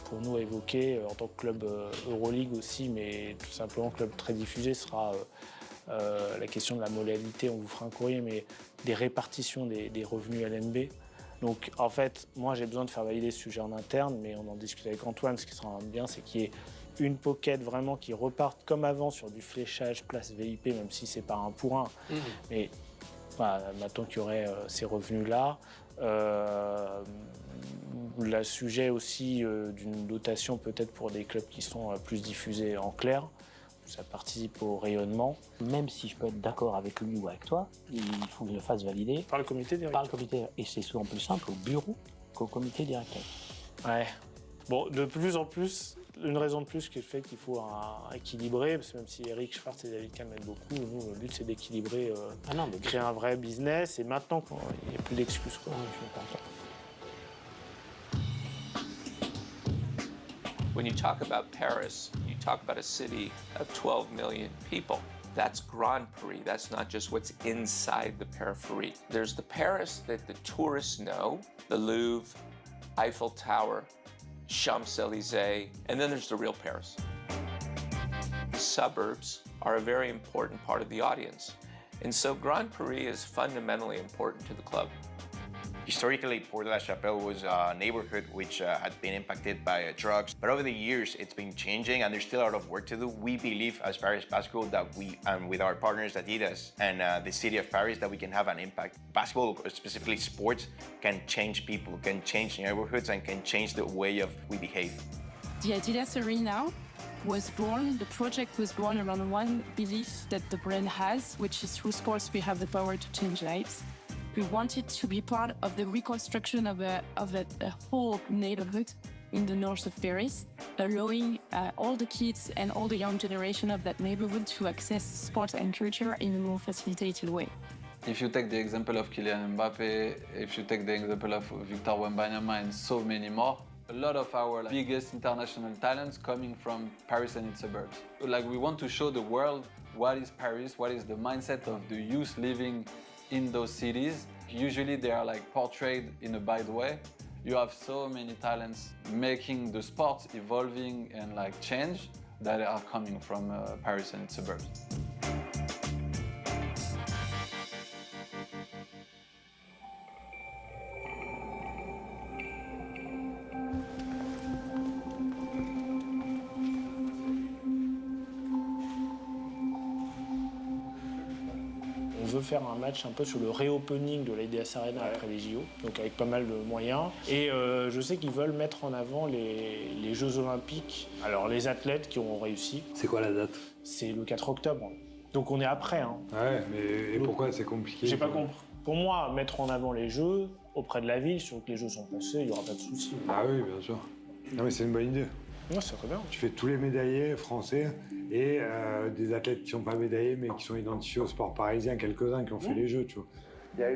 pour nous à évoquer en tant que club Euroleague aussi, mais tout simplement club très diffusé, sera la question de la modalité. On vous fera un courrier, mais des répartitions des revenus LNB. Donc en fait, moi j'ai besoin de faire valider ce sujet en interne, mais on en discute avec Antoine. Ce qui sera bien, c'est qu'il y ait une pocket vraiment qui reparte comme avant sur du fléchage place VIP, même si c'est pas un pour un. Mais maintenant qu'il y aurait ces revenus-là, le sujet aussi d'une dotation peut-être pour des clubs qui sont plus diffusés en clair, ça participe au rayonnement. Même si je peux être d'accord avec lui ou avec toi, il faut que je le fasse valider par le comité directeur. Par le comité, et c'est souvent plus simple au bureau qu'au comité directeur. Ouais. Bon, de plus en plus, une raison de plus qui fait qu'il faut équilibrer, parce que même si Eric Schwartz et David Kahn m'aident beaucoup, nous, le but c'est d'équilibrer, de créer un vrai business, et maintenant il n'y a plus d'excuses. When you talk about Paris, you talk about a city of 12 million people. That's Grand Paris. That's not just what's inside the periphery. There's the Paris that the tourists know, the Louvre, Eiffel Tower, Champs-Élysées, and then there's the real Paris. The suburbs are a very important part of the audience. And so Grand Paris is fundamentally important to the club. Historically, Port-de-la-Chapelle was a neighborhood which had been impacted by drugs. But over the years, it's been changing, and there's still a lot of work to do. We believe as Paris Basketball that with our partners Adidas and the city of Paris, that we can have an impact. Basketball, specifically sports, can change people, can change neighborhoods, and can change the way we behave. The Adidas Arena was born, the project was born around one belief that the brand has, which is through sports we have the power to change lives. We wanted to be part of the reconstruction of a whole neighborhood in the north of Paris, allowing all the kids and all the young generation of that neighborhood to access sports and culture in a more facilitated way. If you take the example of Kylian Mbappé, if you take the example of Victor Wembanyama and so many more, a lot of our biggest international talents coming from Paris and its suburbs. We want to show the world what is Paris, what is the mindset of the youth living in those cities. Usually they are portrayed in a bad way. You have so many talents making the sports evolving and change that are coming from Paris and its suburbs. veut faire un match un peu sur le reopening de l'ADS Arena après les JO, donc avec pas mal de moyens. Et je sais qu'ils veulent mettre en avant les Jeux Olympiques. Alors les athlètes qui ont réussi. C'est quoi la date? C'est le 4 octobre. Donc on est après. Hein. Ouais, mais et pourquoi c'est compliqué? J'ai pas compris. Pour moi, mettre en avant les Jeux auprès de la ville, sur que les Jeux sont passés, il n'y aura pas de souci. Ah oui, bien sûr. Non mais c'est une bonne idée. Non, c'est très bien. Tu fais tous les médaillés français et des athlètes qui sont pas médaillés mais qui sont identifiés au sport parisien, quelques-uns qui ont fait les Jeux, tu vois. Il y a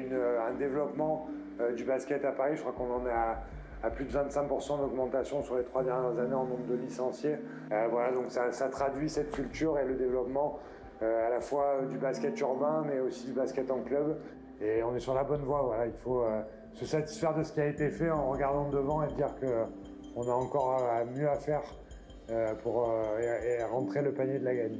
un développement du basket à Paris, je crois qu'on en est à plus de 25% d'augmentation sur les 3 dernières années en nombre de licenciés. Voilà, donc ça traduit cette culture et le développement à la fois du basket urbain mais aussi du basket en club. Et on est sur la bonne voie, voilà. Il faut se satisfaire de ce qui a été fait en regardant devant et dire qu'on a encore mieux à faire pour rentrer le panier de la gagne.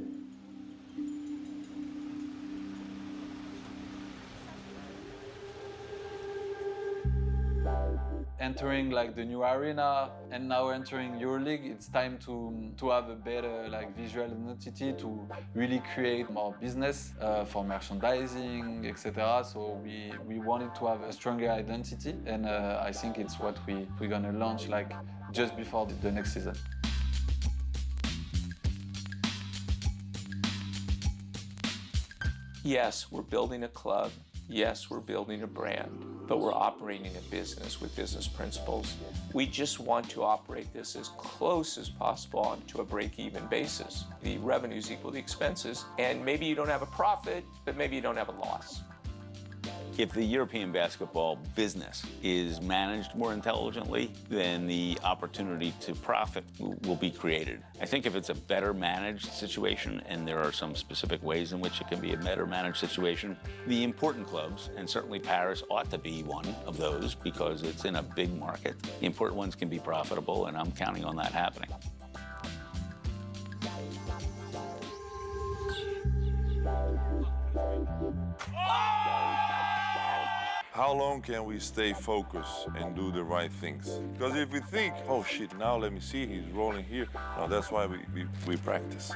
Entering like the new arena and now entering Euroleague, it's time to have a better like visual identity, to really create more business for merchandising, etc. So we wanted to have a stronger identity, and I think it's what we're gonna launch like just before the next season. Yes, we're building a club. Yes, we're building a brand, but we're operating a business with business principles. We just want to operate this as close as possible onto a break-even basis. The revenues equal the expenses, and maybe you don't have a profit, but maybe you don't have a loss. If the European basketball business is managed more intelligently, then the opportunity to profit will be created. I think if it's a better managed situation, and there are some specific ways in which it can be a better managed situation, the important clubs, and certainly Paris ought to be one of those because it's in a big market, the important ones can be profitable, and I'm counting on that happening. How long can we stay focused and do the right things? Because if we think, oh shit, now let me see, he's rolling here. No, that's why we practice.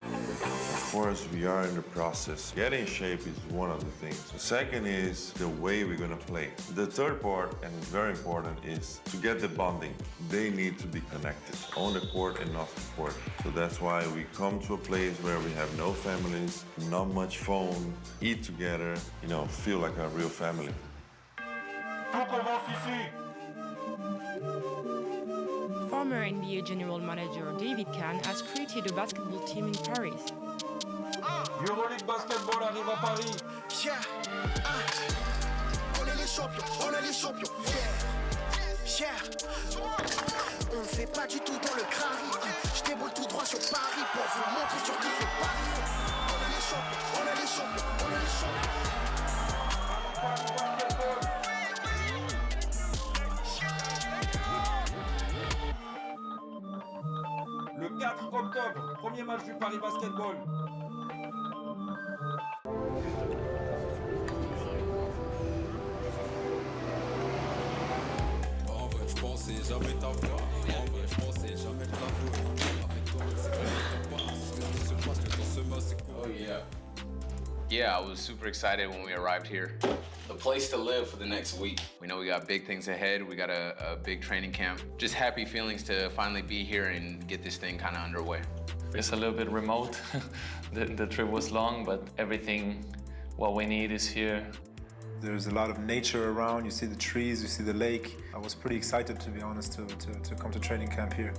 Of course, we are in the process. Getting in shape is one of the things. The second is the way we're gonna play. The third part, and very important, is to get the bonding. They need to be connected on the court and off the court. So that's why we come to a place where we have no families, not much phone, eat together, you know, feel like a real family. Former NBA general manager David Kahn has created a basketball team in Paris. Euroleague Basketball arrive à Paris. Yeah. On est les champions, yeah. On fait pas du tout dans le crari. Je déboule tout droit sur Paris pour vous montrer sur qui fait Paris. On est les champions. Le 4 octobre, premier match du Paris Basketball. En vrai, je pensais jamais t'avoir. En vrai, je pensais jamais te l'avouer. Avec toi, c'est vraiment ta passe. Ce qui se passe, le temps se passe, c'est quoi? Oh yeah. Yeah, I was super excited when we arrived here. The place to live for the next week. We know we got big things ahead. We got a big training camp. Just happy feelings to finally be here and get this thing kind of underway. It's a little bit remote. The trip was long, but everything what we need is here. There's a lot of nature around. You see the trees, you see the lake. I was pretty excited, to be honest, to come to training camp here.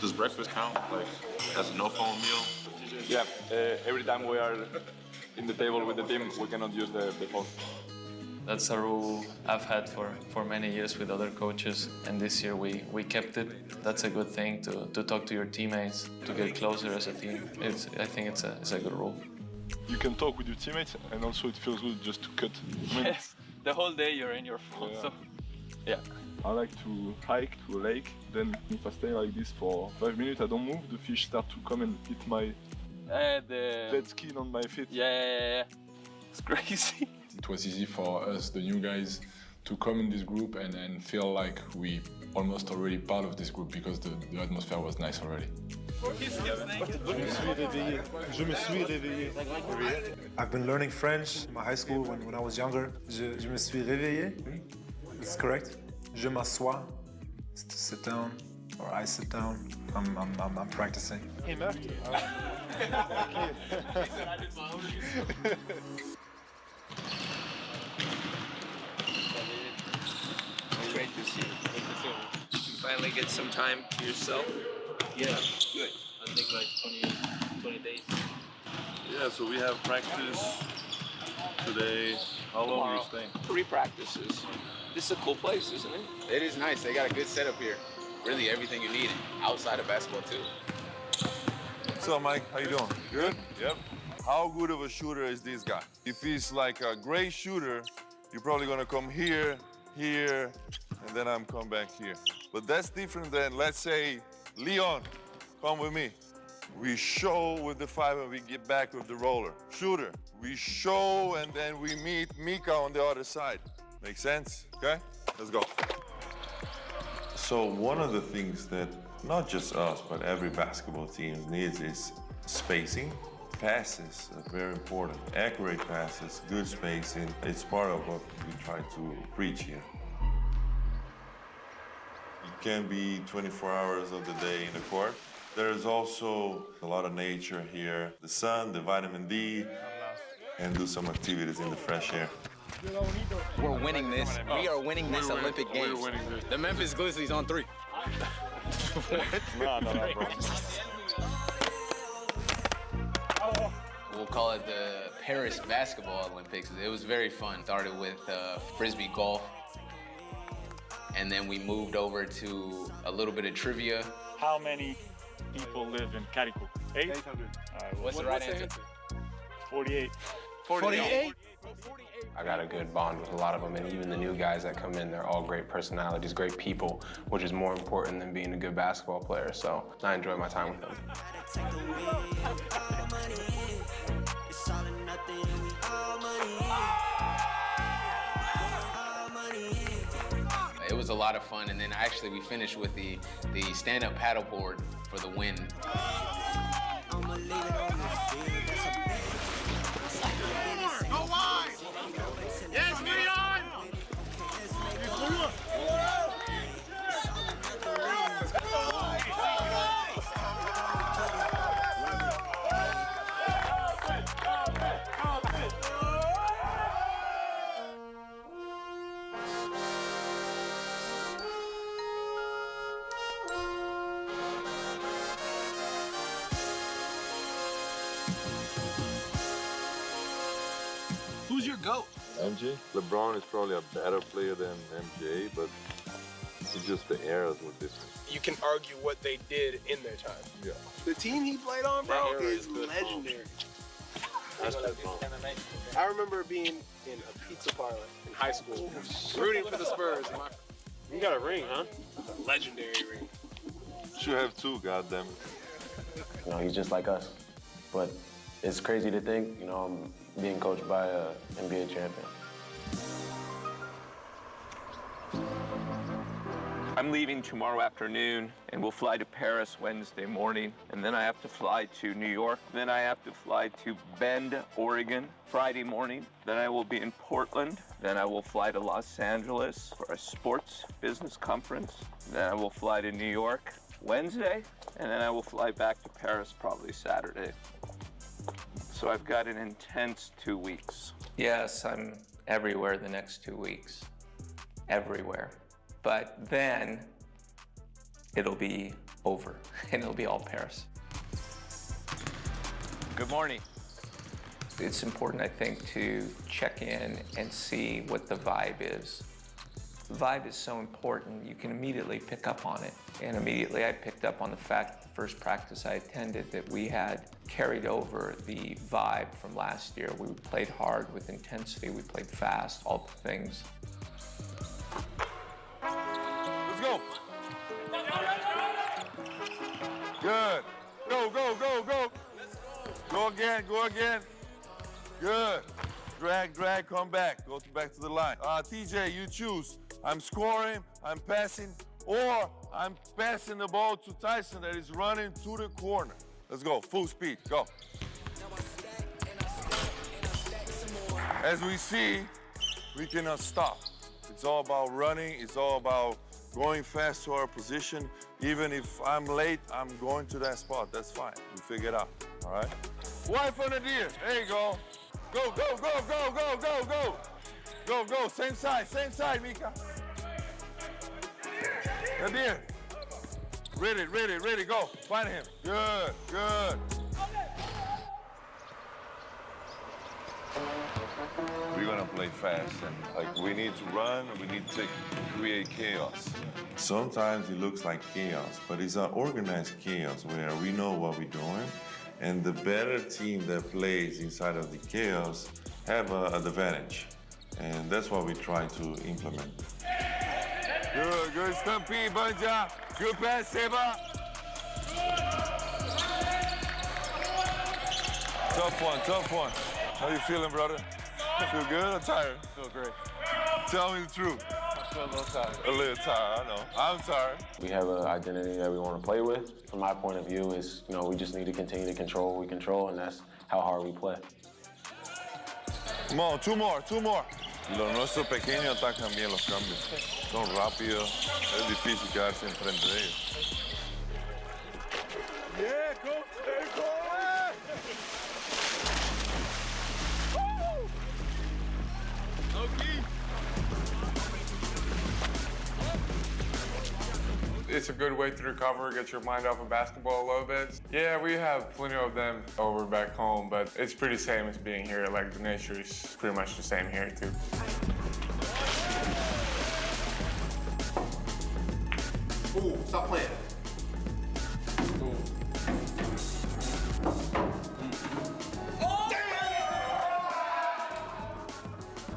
Does breakfast count, like, as a no-phone meal? Yeah, every time we are in the table with the team, we cannot use the phone. That's a rule I've had for many years with other coaches, and this year we kept it. That's a good thing, to talk to your teammates, to get closer as a team. I think it's a good rule. You can talk with your teammates, and also it feels good just to cut. I mean, Yes, the whole day you're in your phone, so yeah. I like to hike to a lake, then if I stay like this for 5 minutes, I don't move, the fish start to come and eat my dead skin on my feet. Yeah. It's crazy. It was easy for us, the new guys, to come in this group and feel like we almost already part of this group because the atmosphere was nice already. Je me suis réveillé. I've been learning French in my high school when I was younger. Je me suis réveillé. It's correct. Je m'assois. To sit down, or I sit down. I'm practicing. Hey, Marc. Great to see you. Did you finally get some time to yourself? Yeah. Good. I think like 20 days. Yeah, so we have practice today. How long are you staying? 3 practices. This is a cool place, isn't it? It is nice. They got a good setup here. Really everything you need outside of basketball too. What's up, Mike? How you doing? Good? Yep. How good of a shooter is this guy? If he's like a great shooter, you're probably gonna come here, here, and then I'm come back here. But that's different than, let's say, Leon, come with me. We show with the 5 and we get back with the roller. Shooter, we show and then we meet Mika on the other side. Make sense? Okay? Let's go. So one of the things that not just us, but every basketball team needs is spacing. Passes are very important. Accurate passes, good spacing. It's part of what we try to preach here. You can't be 24 hours of the day in the court. There's also a lot of nature here. The sun, the vitamin D, and do some activities in the fresh air. We're winning this. We are winning this Olympic Games. We're winning this. The Memphis Grizzlies on 3. No, bro. We'll call it the Paris Basketball Olympics. It was very fun. Started with Frisbee golf. And then we moved over to a little bit of trivia. How many people live in Carico? 800. What's the right answer? 48. 48? I got a good bond with a lot of them, and even the new guys that come in, they're all great personalities, great people, which is more important than being a good basketball player. So I enjoy my time with them. It was a lot of fun, and then actually we finished with the stand-up paddleboard for the win. Go wide! Yes, Leon! Who's your GOAT? MJ. LeBron is probably a better player than MJ, but it's just the eras were different. You can argue what they did in their time. Yeah. The team he played on, bro, is legendary. I remember being in a pizza parlor in high school, rooting for the Spurs. You got a ring, huh? A legendary ring. Should have 2, goddamn. You know, he's just like us. But it's crazy to think, you know, I'm being coached by an NBA champion. I'm leaving tomorrow afternoon, and we'll fly to Paris Wednesday morning, and then I have to fly to New York. Then I have to fly to Bend, Oregon, Friday morning. Then I will be in Portland. Then I will fly to Los Angeles for a sports business conference. Then I will fly to New York Wednesday, and then I will fly back to Paris probably Saturday. So I've got an intense 2 weeks. Yes, I'm everywhere the next 2 weeks. Everywhere. But then it'll be over and it'll be all Paris. Good morning. It's important, I think, to check in and see what the vibe is. The vibe is so important, you can immediately pick up on it. And immediately I picked up on the fact that the first practice I attended that we had carried over the vibe from last year. We played hard with intensity, we played fast, all the things. Let's go. Good. Go, go, go, go. Go again, go again. Good. drag, come back. Go back to the line. TJ, you choose. I'm scoring, I'm passing, or I'm passing the ball to Tyson that is running to the corner. Let's go, full speed, go. As we see, we cannot stop. It's all about running, it's all about going fast to our position. Even if I'm late, I'm going to that spot, that's fine. We figure it out, all right? Wide from the deer, there you go. Go, go, go, go, go, go, go. Go, go, same side, Mika. The deer. Ready, go. Find him. Good. We're gonna play fast and we need to run, we need to create chaos. Sometimes it looks like chaos, but it's an organized chaos where we know what we're doing, and the better team that plays inside of the chaos have an advantage. And that's what we try to implement. Good Stampede, Banja. Good pass, Seba. Tough one. How you feeling, brother? Feel good or tired? Feel great. Tell me the truth. I feel a little tired. A little tired, I know. I'm tired. We have an identity that we want to play with. From my point of view, is we just need to continue to control what we control, and that's how hard we play. Come on, two more. Los nuestros pequeños atacan bien los cambios. Son rápidos. Es difícil quedarse enfrente de ellos. Yeah, coach. It's a good way to recover, get your mind off of basketball a little bit. Yeah, we have plenty of them over back home, but it's pretty same as being here. Like, the nature is pretty much the same here too. Ooh, stop playing.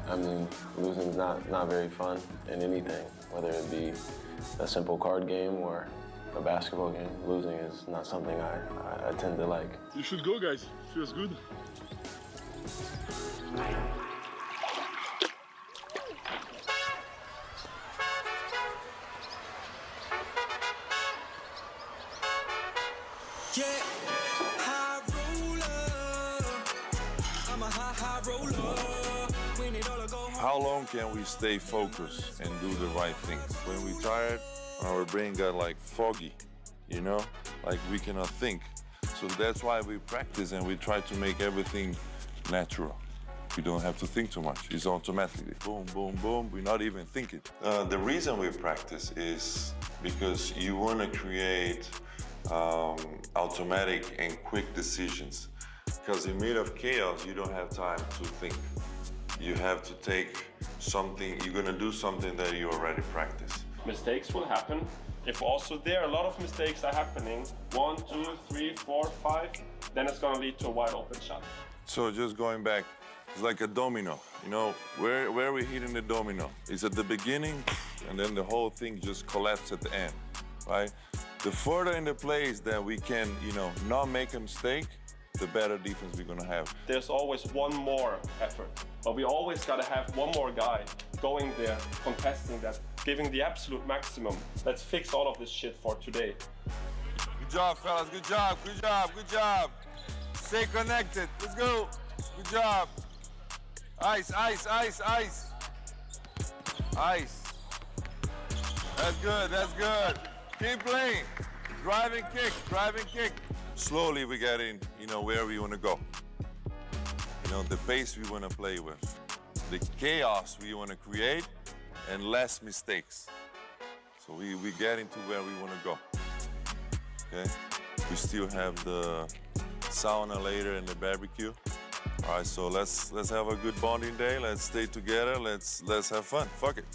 I mean, losing's not very fun in anything, whether it be a simple card game or a basketball game. Losing is not something I tend to like. You should go, guys. Feels good. Yeah, high roller. I'm a high roller. Win it all or go home. How long can we stay focused and do the right things? When we're tired, our brain got like foggy, like we cannot think. So that's why we practice and we try to make everything natural. We don't have to think too much. It's automatically boom, boom, boom. We're not even thinking. The reason we practice is because you want to create automatic and quick decisions. Because in mid of chaos, you don't have time to think. You have to take something, you're gonna do something that you already practice. Mistakes will happen. If also there a lot of mistakes are happening, 1, 2, 3, 4, 5, then it's gonna lead to a wide open shot. So just going back, it's like a domino. Where are we hitting the domino? It's at the beginning, and then the whole thing just collapses at the end, right? The further in the place that we can, not make a mistake, the better defense we're gonna have. There's always one more effort, but we always gotta have one more guy going there, contesting that, giving the absolute maximum. Let's fix all of this shit for today. Good job, fellas, good job. Stay connected, let's go. Good job. Ice. That's good. Keep playing. Drive and kick. Slowly we get in, where we want to go. The pace we want to play with. The chaos we want to create and less mistakes. So we get into where we want to go. Okay? We still have the sauna later and the barbecue. All right, so let's have a good bonding day. Let's stay together. Let's have fun. Fuck it.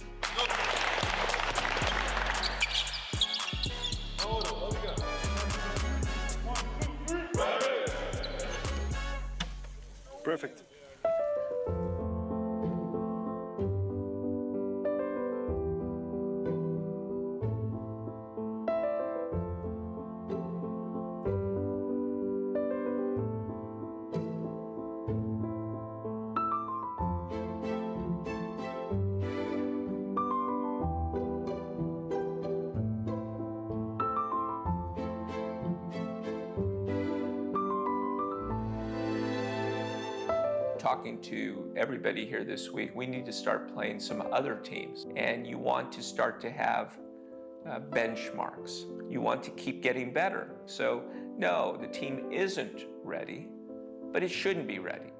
Perfect. talking to everybody here this week, we need to start playing some other teams. And you want to start to have benchmarks. You want to keep getting better. So no, the team isn't ready, but it shouldn't be ready.